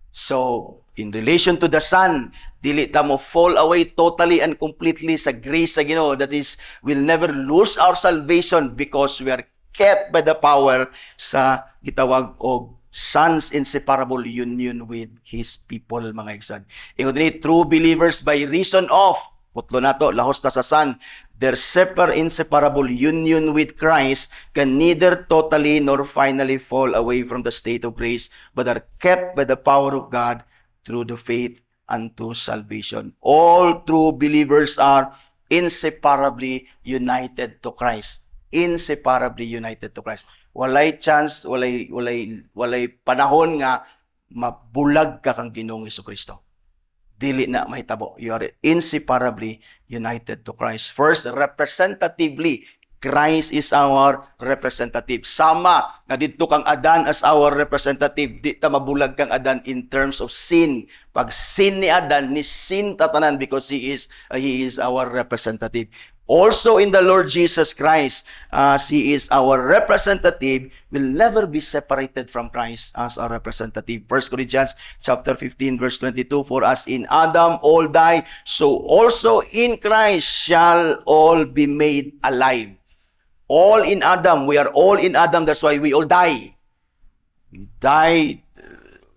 So, in relation to the Son, dili ta mo fall away totally and completely sa grace sa Ginoo. That is, we'll never lose our salvation because we are kept by the power sa gitawag og Son's inseparable union with His people, mga igsoon. Ingon dinhi, true believers by reason of, putlo nato, lahos ta sa Son, their inseparable union with Christ can neither totally nor finally fall away from the state of grace, but are kept by the power of God through the faith unto salvation. All true believers are inseparably united to Christ. Inseparably united to Christ. Walay chance, walay panahon nga mabulag ka kang Ginoong Hesukristo. Dili na mahitabo. You are inseparably united to Christ. First, representatively, Christ is our representative. Sama nga dito kang Adan as our representative. Di ta mabulag kang Adan in terms of sin. Pag sin ni Adan, ni sin tatanan because he is our representative. Also in the Lord Jesus Christ, as He is our representative, will never be separated from Christ as our representative. 1 Corinthians chapter 15, verse 22, for as in Adam all die, so also in Christ shall all be made alive. All in Adam. We are all in Adam. That's why we all die. We die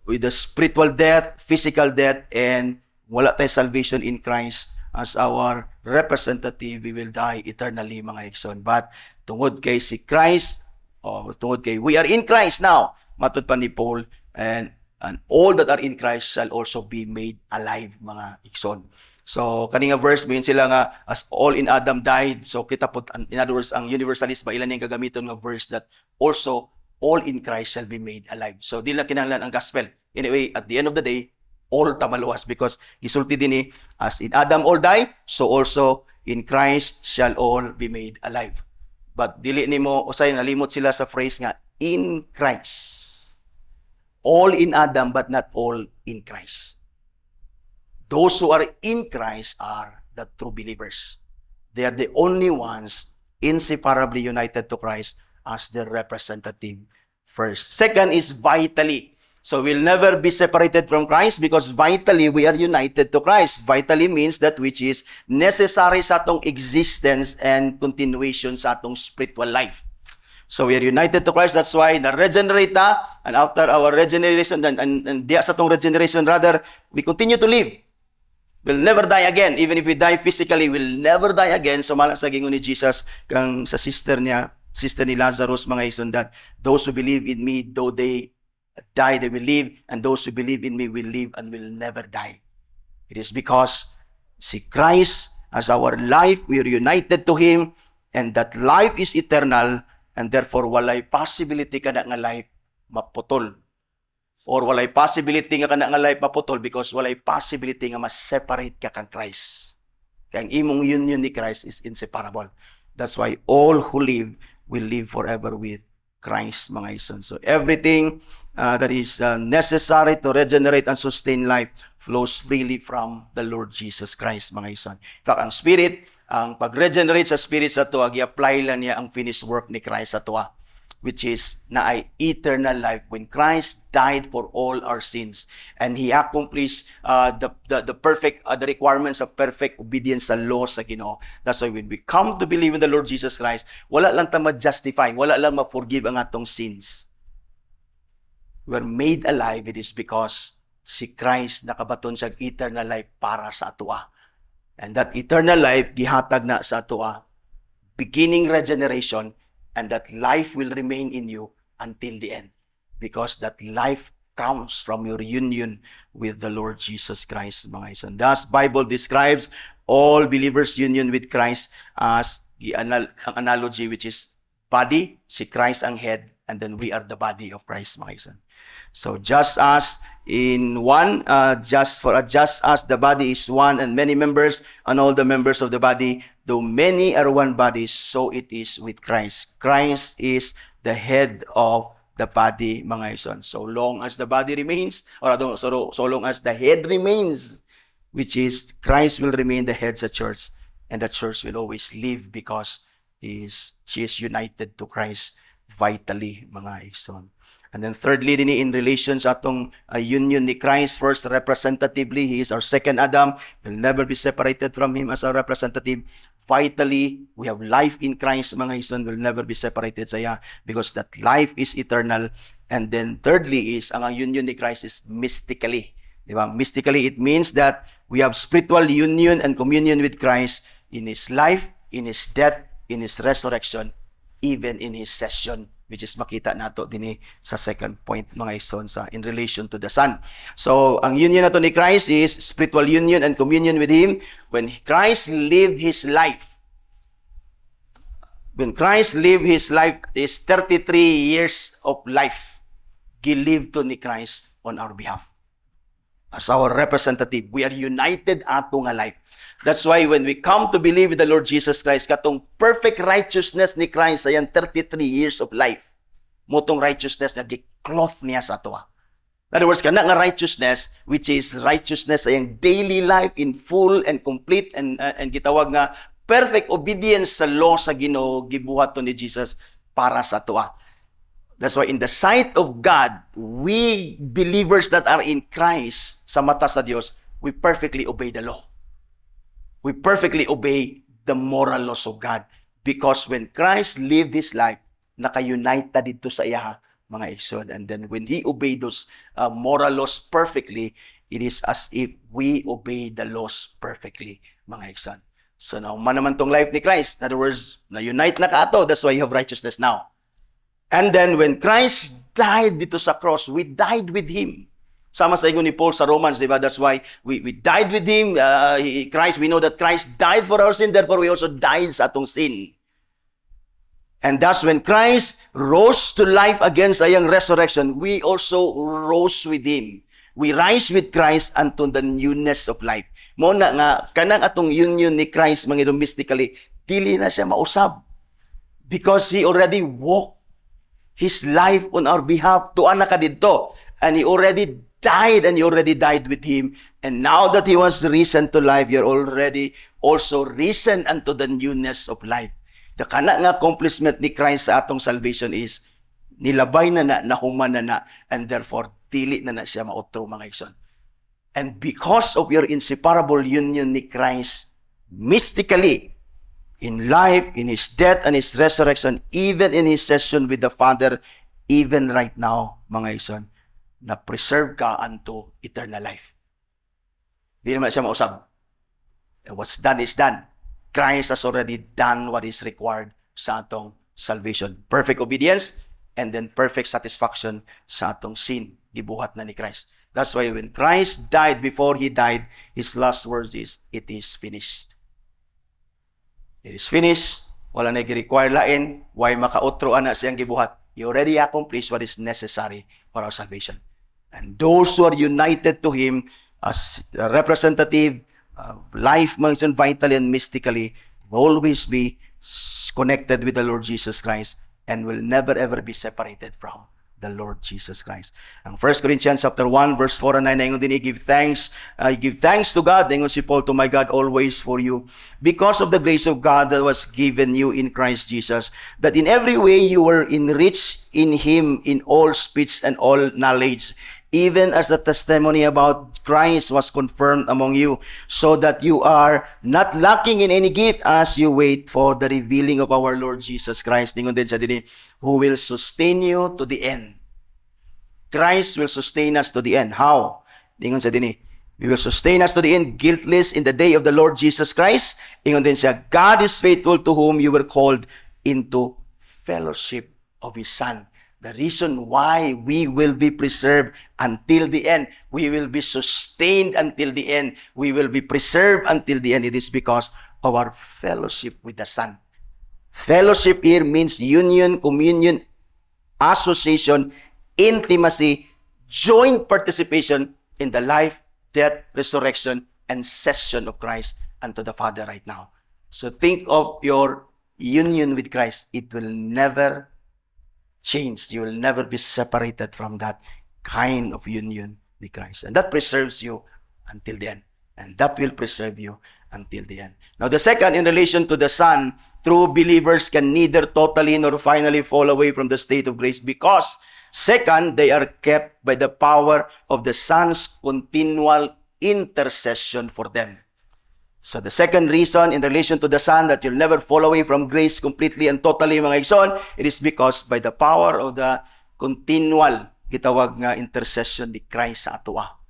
with the spiritual death, physical death, and wala tayo salvation in Christ as our representative. We will die eternally, mga igsoon. But tungod kay si Christ, tungod kay we are in Christ now, matud pa ni Paul, and all that are in Christ shall also be made alive, mga igsoon. So, kaninga verse, mayon sila nga, as all in Adam died. So, kita po, in other words, ang universalist ba, ilan yung gagamiton ng verse that also all in Christ shall be made alive. So, di lang kinahanglan ang gospel. Anyway, at the end of the day, all tamaluwas because isulti din ni, as in Adam all die, so also in Christ shall all be made alive. But dili nimo usay nalimot sila sa phrase nga in Christ. All in Adam but not all in Christ. Those who are in Christ are the true believers. They are the only ones inseparably united to Christ as their representative first. Second is vitally. So we'll never be separated from Christ because vitally we are united to Christ. Vitally means that which is necessary sa atong existence and continuation sa atong spiritual life. So we are united to Christ. That's why na-regenerate na, and after our regeneration, and sa atong regeneration rather, we continue to live. We'll never die again. Even if we die physically, we'll never die again. So malang sa gingon ni Jesus kang sa sister ni Lazarus, mga ison, that those who believe in me, though they die, they will live, and those who believe in me will live and will never die. It is because si Christ as our life, we are united to Him, and that life is eternal, and therefore walay possibility ka na nga life maputol. Or walay possibility nga ka na nga life maputol because walay possibility nga ma-separate ka kang Christ. Kaya ang imong union ni Christ is inseparable. That's why all who live will live forever with Christ, mga ison. So everything that is necessary to regenerate and sustain life flows freely from the Lord Jesus Christ, mga ison. In fact, ang Spirit, ang pag-regenerate sa Spirit sa tuwa, i-apply lang niya ang finished work ni Christ sa tuwa, which is na ay eternal life when Christ died for all our sins and He accomplished the perfect the requirements of perfect obedience sa law sa Ginoo. That's why when we come to believe in the Lord Jesus Christ, wala lang ta ma-justify, wala lang ma-forgive ang atong sins. We're made alive. It is because si Christ nakabaton sa eternal life para sa atoa. And that eternal life gihatag na sa atoa, beginning regeneration, and that life will remain in you until the end. Because that life comes from your union with the Lord Jesus Christ, mga ison. Thus, Bible describes all believers' union with Christ as ang analogy, which is body, si Christ ang head, and then we are the body of Christ, mga ison. So just as in one, just as the body is one and many members, and all the members of the body, though many are one body, so it is with Christ. Christ is the head of the body, mga ison. So long as the body remains, or so long as the head remains, which is Christ will remain the head sa church, and the church will always live because she is united to Christ vitally, mga ison. And then thirdly, din in relation sa atong union ni Christ, first representatively, He is our second Adam. We'll never be separated from Him as our representative. Vitally, we have life in Christ, mga ison, will never be separated sa iya because that life is eternal. And then thirdly is, ang union ni Christ is mystically. Diba? Mystically, it means that we have spiritual union and communion with Christ in His life, in His death, in His resurrection, even in His session, which is makita nato din sa second point, mga ison, sa in relation to the Son. So, ang union nato ni Christ is spiritual union and communion with Him. When Christ lived His life, is 33 years of life, gilived to ni Christ on our behalf. As our representative, we are united ato nga life. That's why when we come to believe in the Lord Jesus Christ, katong perfect righteousness ni Christ sa 33 years of life, motong righteousness na gi-cloth niya sa atoa. In other words, kana nga righteousness, which is righteousness sa iyang daily life in full and complete and gitawag nga perfect obedience sa law sa Ginoo, gibuhat to ni Jesus para sa atoa. That's why in the sight of God, we believers that are in Christ, sa mata sa Dios, we perfectly obey the law. We perfectly obey the moral laws of God Because when Christ lived His life, naka-unite ta dito sa iya, mga igsoon. And then when He obeyed those moral laws perfectly, it is as if we obey the laws perfectly, mga igsoon. So now, naman tong life ni Christ. In other words, na-unite na ka ato. That's why you have righteousness now. And then when Christ died dito sa cross, we died with Him. Sama sa ingon ni Paul sa Romans, di ba? That's why we died with Him. Christ, we know that Christ died for our sin, therefore we also died sa atong sin. And thus, when Christ rose to life again sa iyang resurrection, we also rose with Him. We rise with Christ unto the newness of life. Muna nga, kanang atong union ni Christ, mga mystically, dili na siya mausab. Because He already walked His life on our behalf. Tuan na ka dito. And He already died, and you already died with Him. And now that He was risen to life, you're already also risen unto the newness of life. The kana nga accomplishment ni Christ sa atong salvation is, nilabay na nahuman na, and therefore, dili na siya mautro, mga igsoon. And because of your inseparable union ni Christ, mystically, in life, in His death and His resurrection, even in His session with the Father, even right now, mga igsoon, na preserve ka unto eternal life. Di naman siya mausab. And what's done is done. Christ has already done what is required sa atong salvation. Perfect obedience, and then perfect satisfaction sa atong sin. Gibuhat na ni Christ. That's why when Christ died, before He died, His last words is, it is finished. It is finished. Wala na gi-require lain. Why makautro na siyang gibuhat. He already accomplished what is necessary for our salvation. And those who are united to Him as a representative, life, mga vitally and mystically, will always be connected with the Lord Jesus Christ and will never ever be separated from the Lord Jesus Christ. Ang 1 Corinthians chapter 1 verse 4 and 9, ingon din, give thanks to God, ingon si Paul, to my God always for you, because of the grace of God that was given you in Christ Jesus, that in every way you were enriched in Him in all speech and all knowledge, even as the testimony about Christ was confirmed among you, so that you are not lacking in any gift as you wait for the revealing of our Lord Jesus Christ. Ingon din siya din, who will sustain you to the end. Christ will sustain us to the end. How? Ingon siya din, we will sustain us to the end, guiltless in the day of the Lord Jesus Christ. Ingon din siya, God is faithful, to whom you were called into fellowship of His Son. The reason why we will be preserved until the end, we will be sustained until the end, we will be preserved until the end, it is because of our fellowship with the Son. Fellowship here means union, communion, association, intimacy, joint participation in the life, death, resurrection, and session of Christ unto the Father right now. So think of your union with Christ. It will never change. You will never be separated from that kind of union with Christ. And that preserves you until the end. And that will preserve you until the end. Now, the second, in relation to the Son, true believers can neither totally nor finally fall away from the state of grace, because, second, they are kept by the power of the Son's continual intercession for them. So the second reason in relation to the Son that you'll never fall away from grace completely and totally, mga igsoon, it is because by the power of the continual, gitawag nga intercession ni Christ sa atoa.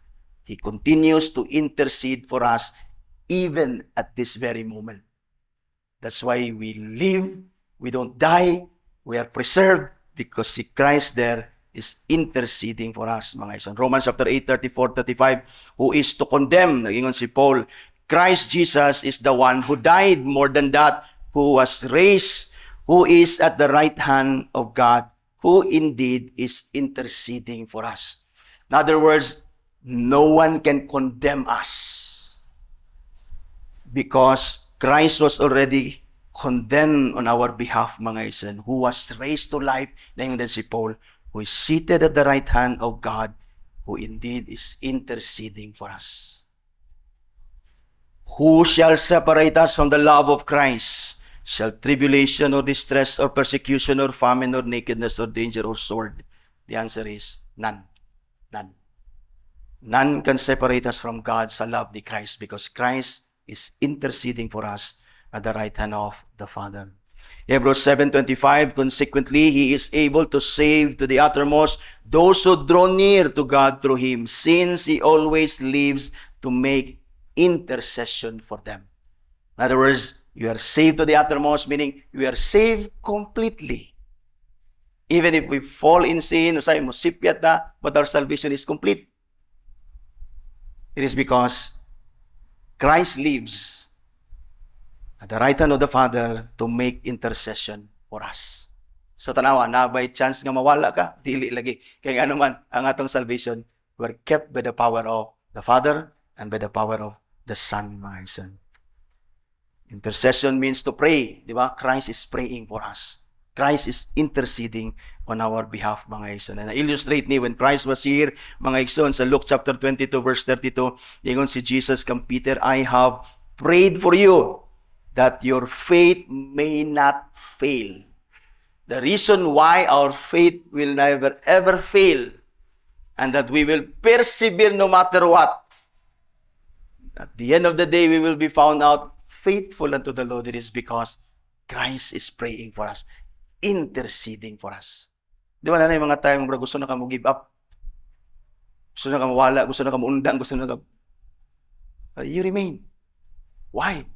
He continues to intercede for us even at this very moment. That's why we live, we don't die, we are preserved, because si Christ there is interceding for us, mga igsoon. Romans chapter 8, 34, 35, who is to condemn, nagingon si Paul, Christ Jesus is the one who died, more than that, who was raised, who is at the right hand of God, who indeed is interceding for us. In other words, no one can condemn us, because Christ was already condemned on our behalf, mga igsoon, who was raised to life, naingon din si Paul, who is seated at the right hand of God, who indeed is interceding for us. Who shall separate us from the love of Christ? Shall tribulation or distress or persecution or famine or nakedness or danger or sword? The answer is none. None. None can separate us from God's love ni Christ, because Christ is interceding for us at the right hand of the Father. Hebrews 7:25, consequently, He is able to save to the uttermost those who draw near to God through Him, since He always lives to make intercession for them. In other words, you are saved to the uttermost, meaning you are saved completely. Even if we fall in sin, usay musipyat na, but our salvation is complete. It is because Christ lives at the right hand of the Father to make intercession for us. So tanawa, na by chance nga mawala ka, dili lagi. Kaya ano man, ang atong salvation, we're kept by the power of the Father and by the power of the Son, my son. Intercession means to pray, di ba? Christ is praying for us. Christ is interceding on our behalf, mga igsoon. And na-illustrate ni when Christ was here, mga igsoon, sa Luke chapter 22, verse 32, ingon si Jesus kang Peter, I have prayed for you that your faith may not fail. The reason why our faith will never ever fail and that we will persevere no matter what. At the end of the day, we will be found out faithful unto the Lord. It is because Christ is praying for us, interceding for us. Di ba na yung mga time, gusto na ka mo give up? Gusto na ka mawala? Gusto na ka maundang? Gusto na ka... You remain. Why?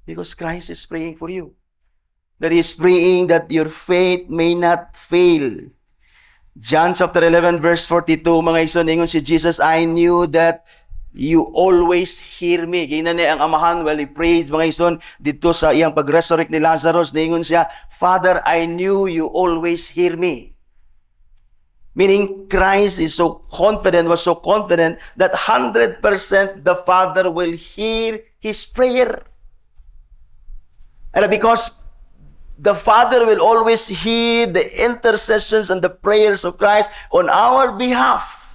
Because Christ is praying for you. That He is praying that your faith may not fail. John chapter 11 verse 42, mga igsoon, ingon si Jesus, I knew that you always hear me. Kaya na ang amahan, well, He prays, mga igsoon, dito sa iyang pag-resurrect ni Lazarus, ingon siya, Father, I knew you always hear me. Meaning, Christ is so confident, was so confident, that 100% the Father will hear His prayer. And because the Father will always hear the intercessions and the prayers of Christ on our behalf,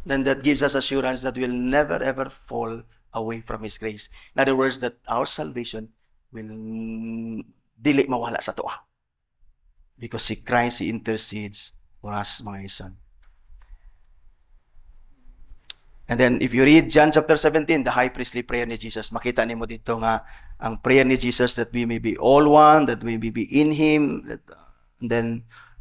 then that gives us assurance that we'll never ever fall away from His grace. In other words, that our salvation will dili mawala sa tuwa. Because si Christ, He intercedes for us, mga igsoon. And then, if you read John chapter 17, the high priestly prayer ni Jesus, makita nimo dito nga, ang prayer ni Jesus that we may be all one, that we may be in Him, that, and then,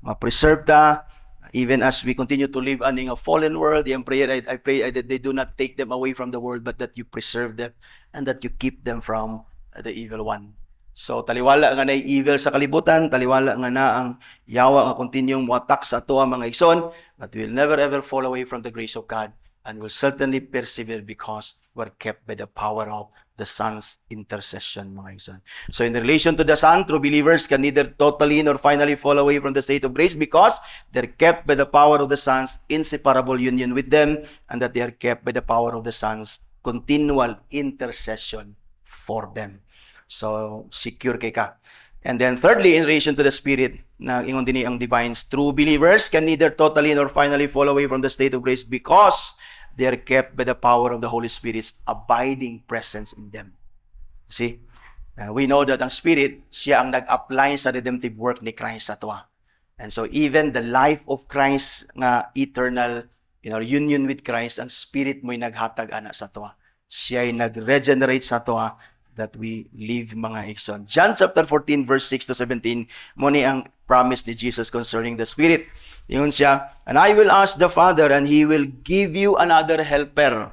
ma-preserve ta, even as we continue to live in a fallen world. Yung prayer, I pray that they do not take them away from the world, but that you preserve them, and that you keep them from the evil one. So, taliwala nga na evil sa kalibutan, taliwala nga na ang yawa nga continuing watak sa ato mga igsoon, but we'll never ever fall away from the grace of God, and will certainly persevere because we're kept by the power of the Son's intercession, mga igsoon. So in relation to the Son, true believers can neither totally nor finally fall away from the state of grace because they're kept by the power of the Son's inseparable union with them, and that they are kept by the power of the Son's continual intercession for them. So, secure kay ka. And then thirdly, in relation to the Spirit, na ingon din ang divines, true believers can neither totally nor finally fall away from the state of grace because they are kept by the power of the Holy Spirit's abiding presence in them. See? We know that ang Spirit, siya ang nag-apply sa redemptive work ni Christ sa tuwa. And so even the life of Christ nga eternal, in our union with Christ, ang Spirit mo'y naghatag ana sa tuwa. Siya ay nag-regenerate sa tuwa that we live, mga igsoon. John chapter 14 verse 6 to 17, mo ni ang promise ni Jesus concerning the Spirit. Ingon siya, and I will ask the Father, and He will give you another helper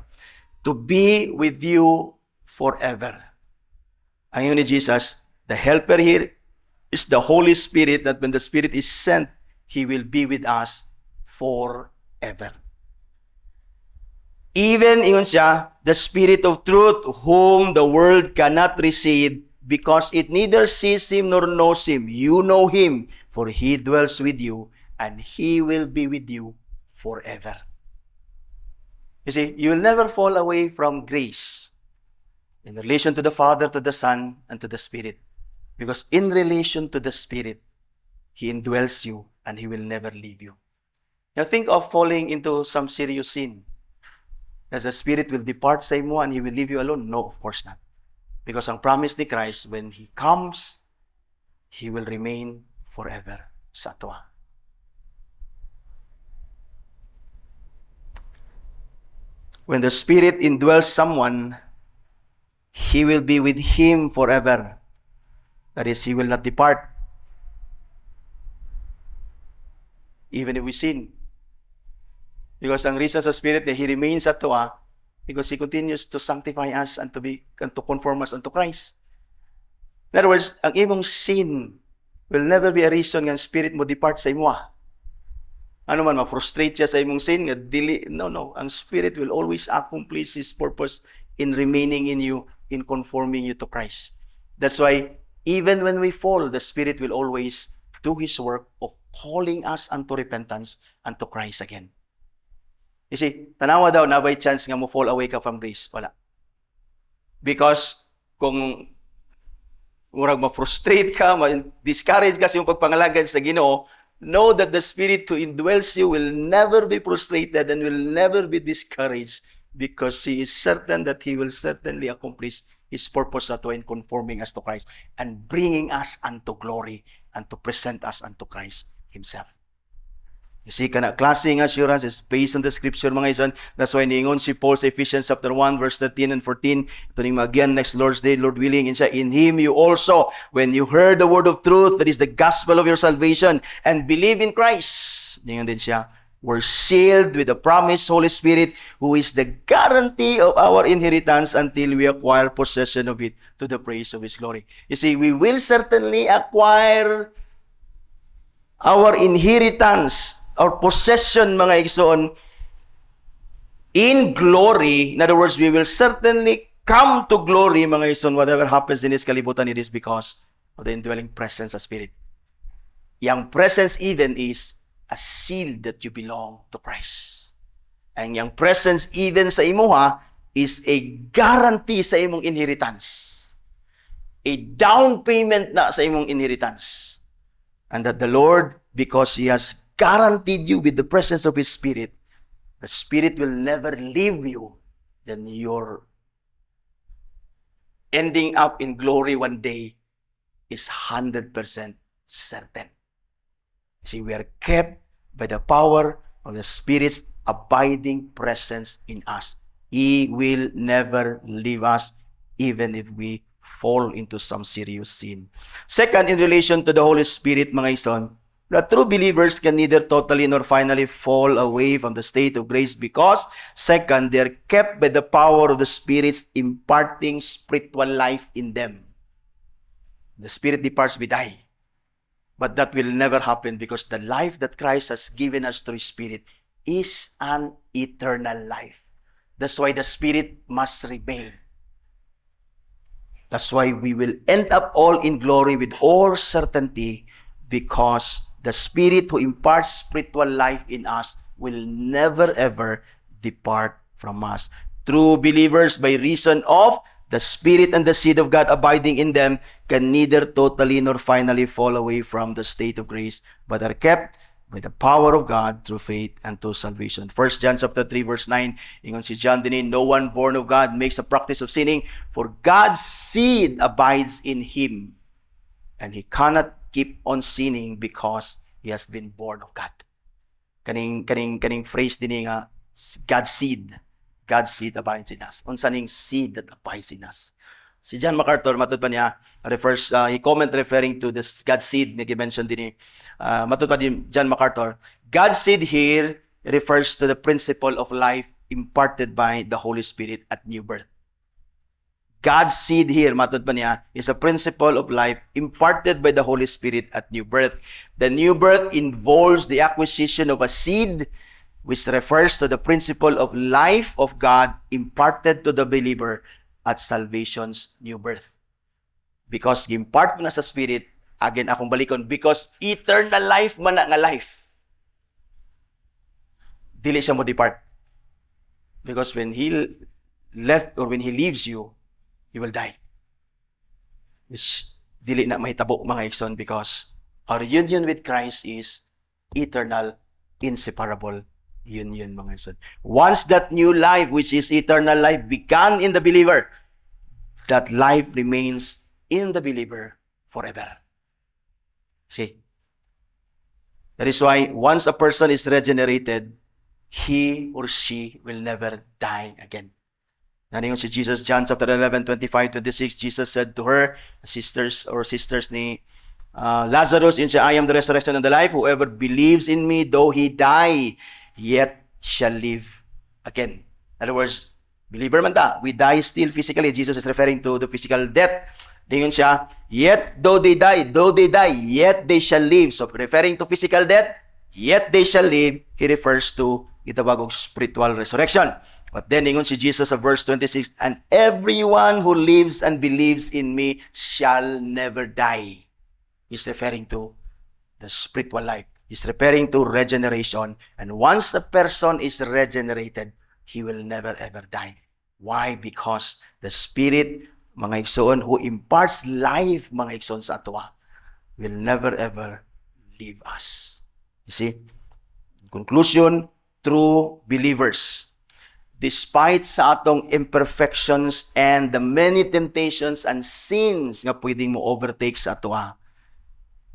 to be with you forever. Ang ingon ni Jesus, the helper here is the Holy Spirit, that when the Spirit is sent, He will be with us forever. Even, ingon siya, the Spirit of truth, whom the world cannot receive, because it neither sees Him nor knows Him. You know Him, for He dwells with you, and He will be with you forever. You see, you will never fall away from grace in relation to the Father, to the Son, and to the Spirit. Because in relation to the Spirit, He indwells you, and He will never leave you. Now think of falling into some serious sin. As the Spirit will depart sa imo and He will leave you alone? No, of course not. Because ang promise ni Christ, when He comes, He will remain forever sa ato. When the Spirit indwells someone, He will be with him forever. That is, He will not depart. Even if we sin. Because ang reason sa Spirit na He remains at tuwa, because He continues to sanctify us and to conform us unto Christ. In other words, ang imong sin will never be a reason nga ang Spirit mo depart sa imo. Ano man, ma-frustrate siya sa imong sin, nga dili, no. Ang Spirit will always accomplish His purpose in remaining in you, in conforming you to Christ. That's why, even when we fall, the Spirit will always do His work of calling us unto repentance, unto Christ again. You see, tanawa daw, na by chance nga mo fall away ka from grace. Wala. Because, kung murag ma-frustrate ka, ma-discourage ka sa iyong pagpangalagan sa Ginoo, know that the Spirit who indwells you will never be frustrated and will never be discouraged because He is certain that He will certainly accomplish His purpose at in conforming us to Christ and bringing us unto glory and to present us unto Christ Himself. You see, kana klaseng assurance is based on the Scripture, mga isan. That's why niingon si Paul sa Ephesians chapter 1, verse 13 and 14. Ito ning again next Lord's Day, Lord willing. In Him you also, when you heard the word of truth, that is the gospel of your salvation, and believe in Christ. Niingon din siya, were sealed with the promised Holy Spirit, who is the guarantee of our inheritance until we acquire possession of it to the praise of His glory. You see, we will certainly acquire our inheritance, our possession, mga igsoon, in glory. In other words, we will certainly come to glory, mga igsoon, whatever happens in this kalibutan, it is because of the indwelling presence of Spirit. Yang presence even is a seal that you belong to Christ. And yang presence even sa imuha is a guarantee sa imong inheritance. A down payment na sa imong inheritance. And that the Lord, because He has guaranteed you with the presence of His Spirit, the Spirit will never leave you. Then your ending up in glory one day is 100% certain. See, we are kept by the power of the Spirit's abiding presence in us. He will never leave us, even if we fall into some serious sin. Second, in relation to the Holy Spirit, mga ison, the true believers can neither totally nor finally fall away from the state of grace because, second, they are kept by the power of the Spirit's imparting spiritual life in them. The Spirit departs, we die. But that will never happen because the life that Christ has given us through His Spirit is an eternal life. That's why the Spirit must remain. That's why we will end up all in glory with all certainty because the Spirit who imparts spiritual life in us will never ever depart from us. True believers, by reason of the Spirit and the seed of God abiding in them, can neither totally nor finally fall away from the state of grace, but are kept by the power of God through faith and to salvation. 1 John chapter 3 verse 9, ingon si John din, no one born of God makes a practice of sinning, for God's seed abides in him, and he cannot keep on sinning because he has been born of God. Kaning phrase din nga, God's seed abides in us. Unsa ning seed that abides in us? Si John MacArthur, matud pa niya, he comment referring to this God's seed na i-mention din matud pa din John MacArthur. God's seed here refers to the principle of life imparted by the Holy Spirit at new birth. God's seed here, matud pa niya, is a principle of life imparted by the Holy Spirit at new birth. The new birth involves the acquisition of a seed, which refers to the principle of life of God imparted to the believer at salvation's new birth. Because impart mo na sa Spirit, again akong balikon, because eternal life man na nga life. Dili siya mo depart. Because when He left or when He leaves you, He will die. Which dili na mahitabo mga igsoon, because our union with Christ is eternal, inseparable union, mga igsoon. Once that new life, which is eternal life, began in the believer, that life remains in the believer forever. See? That is why once a person is regenerated, he or she will never die again. Naningon si Jesus, John chapter 11, 25-26, Jesus said to her, sisters ni Lazarus, yun siya, I am the resurrection and the life. Whoever believes in me, though he die, yet shall live again. In other words, believer man ta, we die still physically. Jesus is referring to the physical death. Dingon siya, yet though they die, yet they shall live. So referring to physical death, yet they shall live, he refers to gitawag og spiritual resurrection. But then ingon si Jesus sa verse 26, and everyone who lives and believes in me shall never die. He's referring to the spiritual life. He's referring to regeneration. And once a person is regenerated, he will never ever die. Why? Because the Spirit, mga igsoon, who imparts life, mga igsoon, sa atwa, will never ever leave us. You see? In conclusion, true believers, despite sa atong imperfections and the many temptations and sins nga pwedeng mo overtake sa atwa,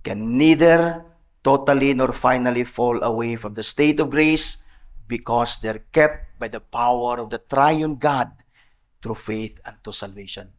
can neither totally nor finally fall away from the state of grace because they're kept by the power of the triune God through faith unto salvation.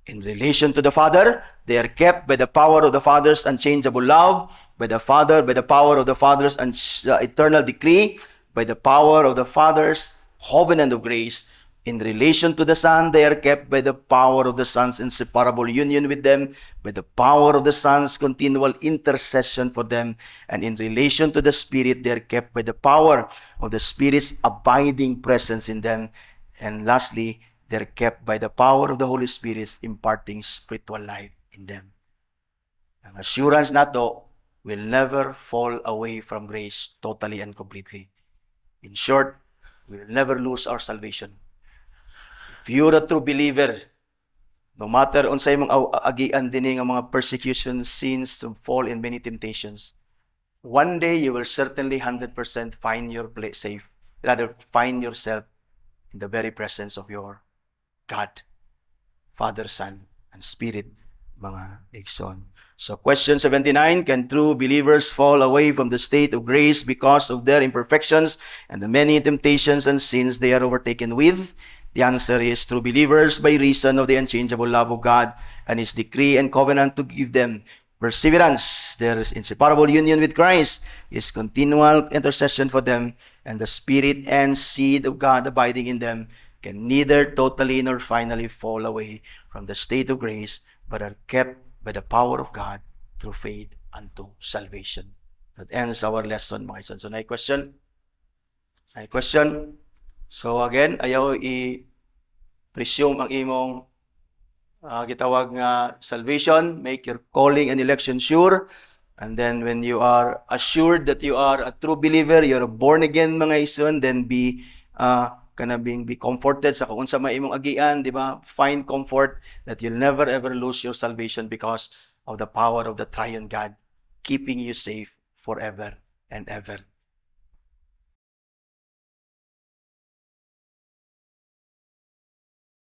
In relation to the Father, they are kept by the power of the Father's unchangeable love, by the power of the Father's eternal decree, by the power of the Father's covenant of grace. In relation to the Son, they are kept by the power of the Son's inseparable union with them, by the power of the Son's continual intercession for them. And in relation to the Spirit, they are kept by the power of the Spirit's abiding presence in them. And lastly, they are kept by the power of the Holy Spirit's imparting spiritual life in them. Ang assurance na to will never fall away from grace totally and completely. In short, we will never lose our salvation. If you're a true believer, no matter unsay mong agian din ang mga persecutions, sins, to fall in many temptations, one day you will certainly 100% find your place safe. Rather, find yourself in the very presence of your God, Father, Son, and Spirit, mga igsoon. So question 79, can true believers fall away from the state of grace because of their imperfections and the many temptations and sins they are overtaken with? The answer is true believers, by reason of the unchangeable love of God and His decree and covenant to give them perseverance, their inseparable union with Christ, His continual intercession for them, and the Spirit and seed of God abiding in them, can neither totally nor finally fall away from the state of grace, but are kept by the power of God through faith unto salvation. That ends our lesson, mga isan. So, na question? So, again, ayaw i-presume ang imong gitawag nga salvation. Make your calling and election sure. And then, when you are assured that you are a true believer, you're born again, mga isan, then be comforted sa kung unsa may imong agian, di ba? Find comfort that you'll never ever lose your salvation because of the power of the triune God keeping you safe forever and ever.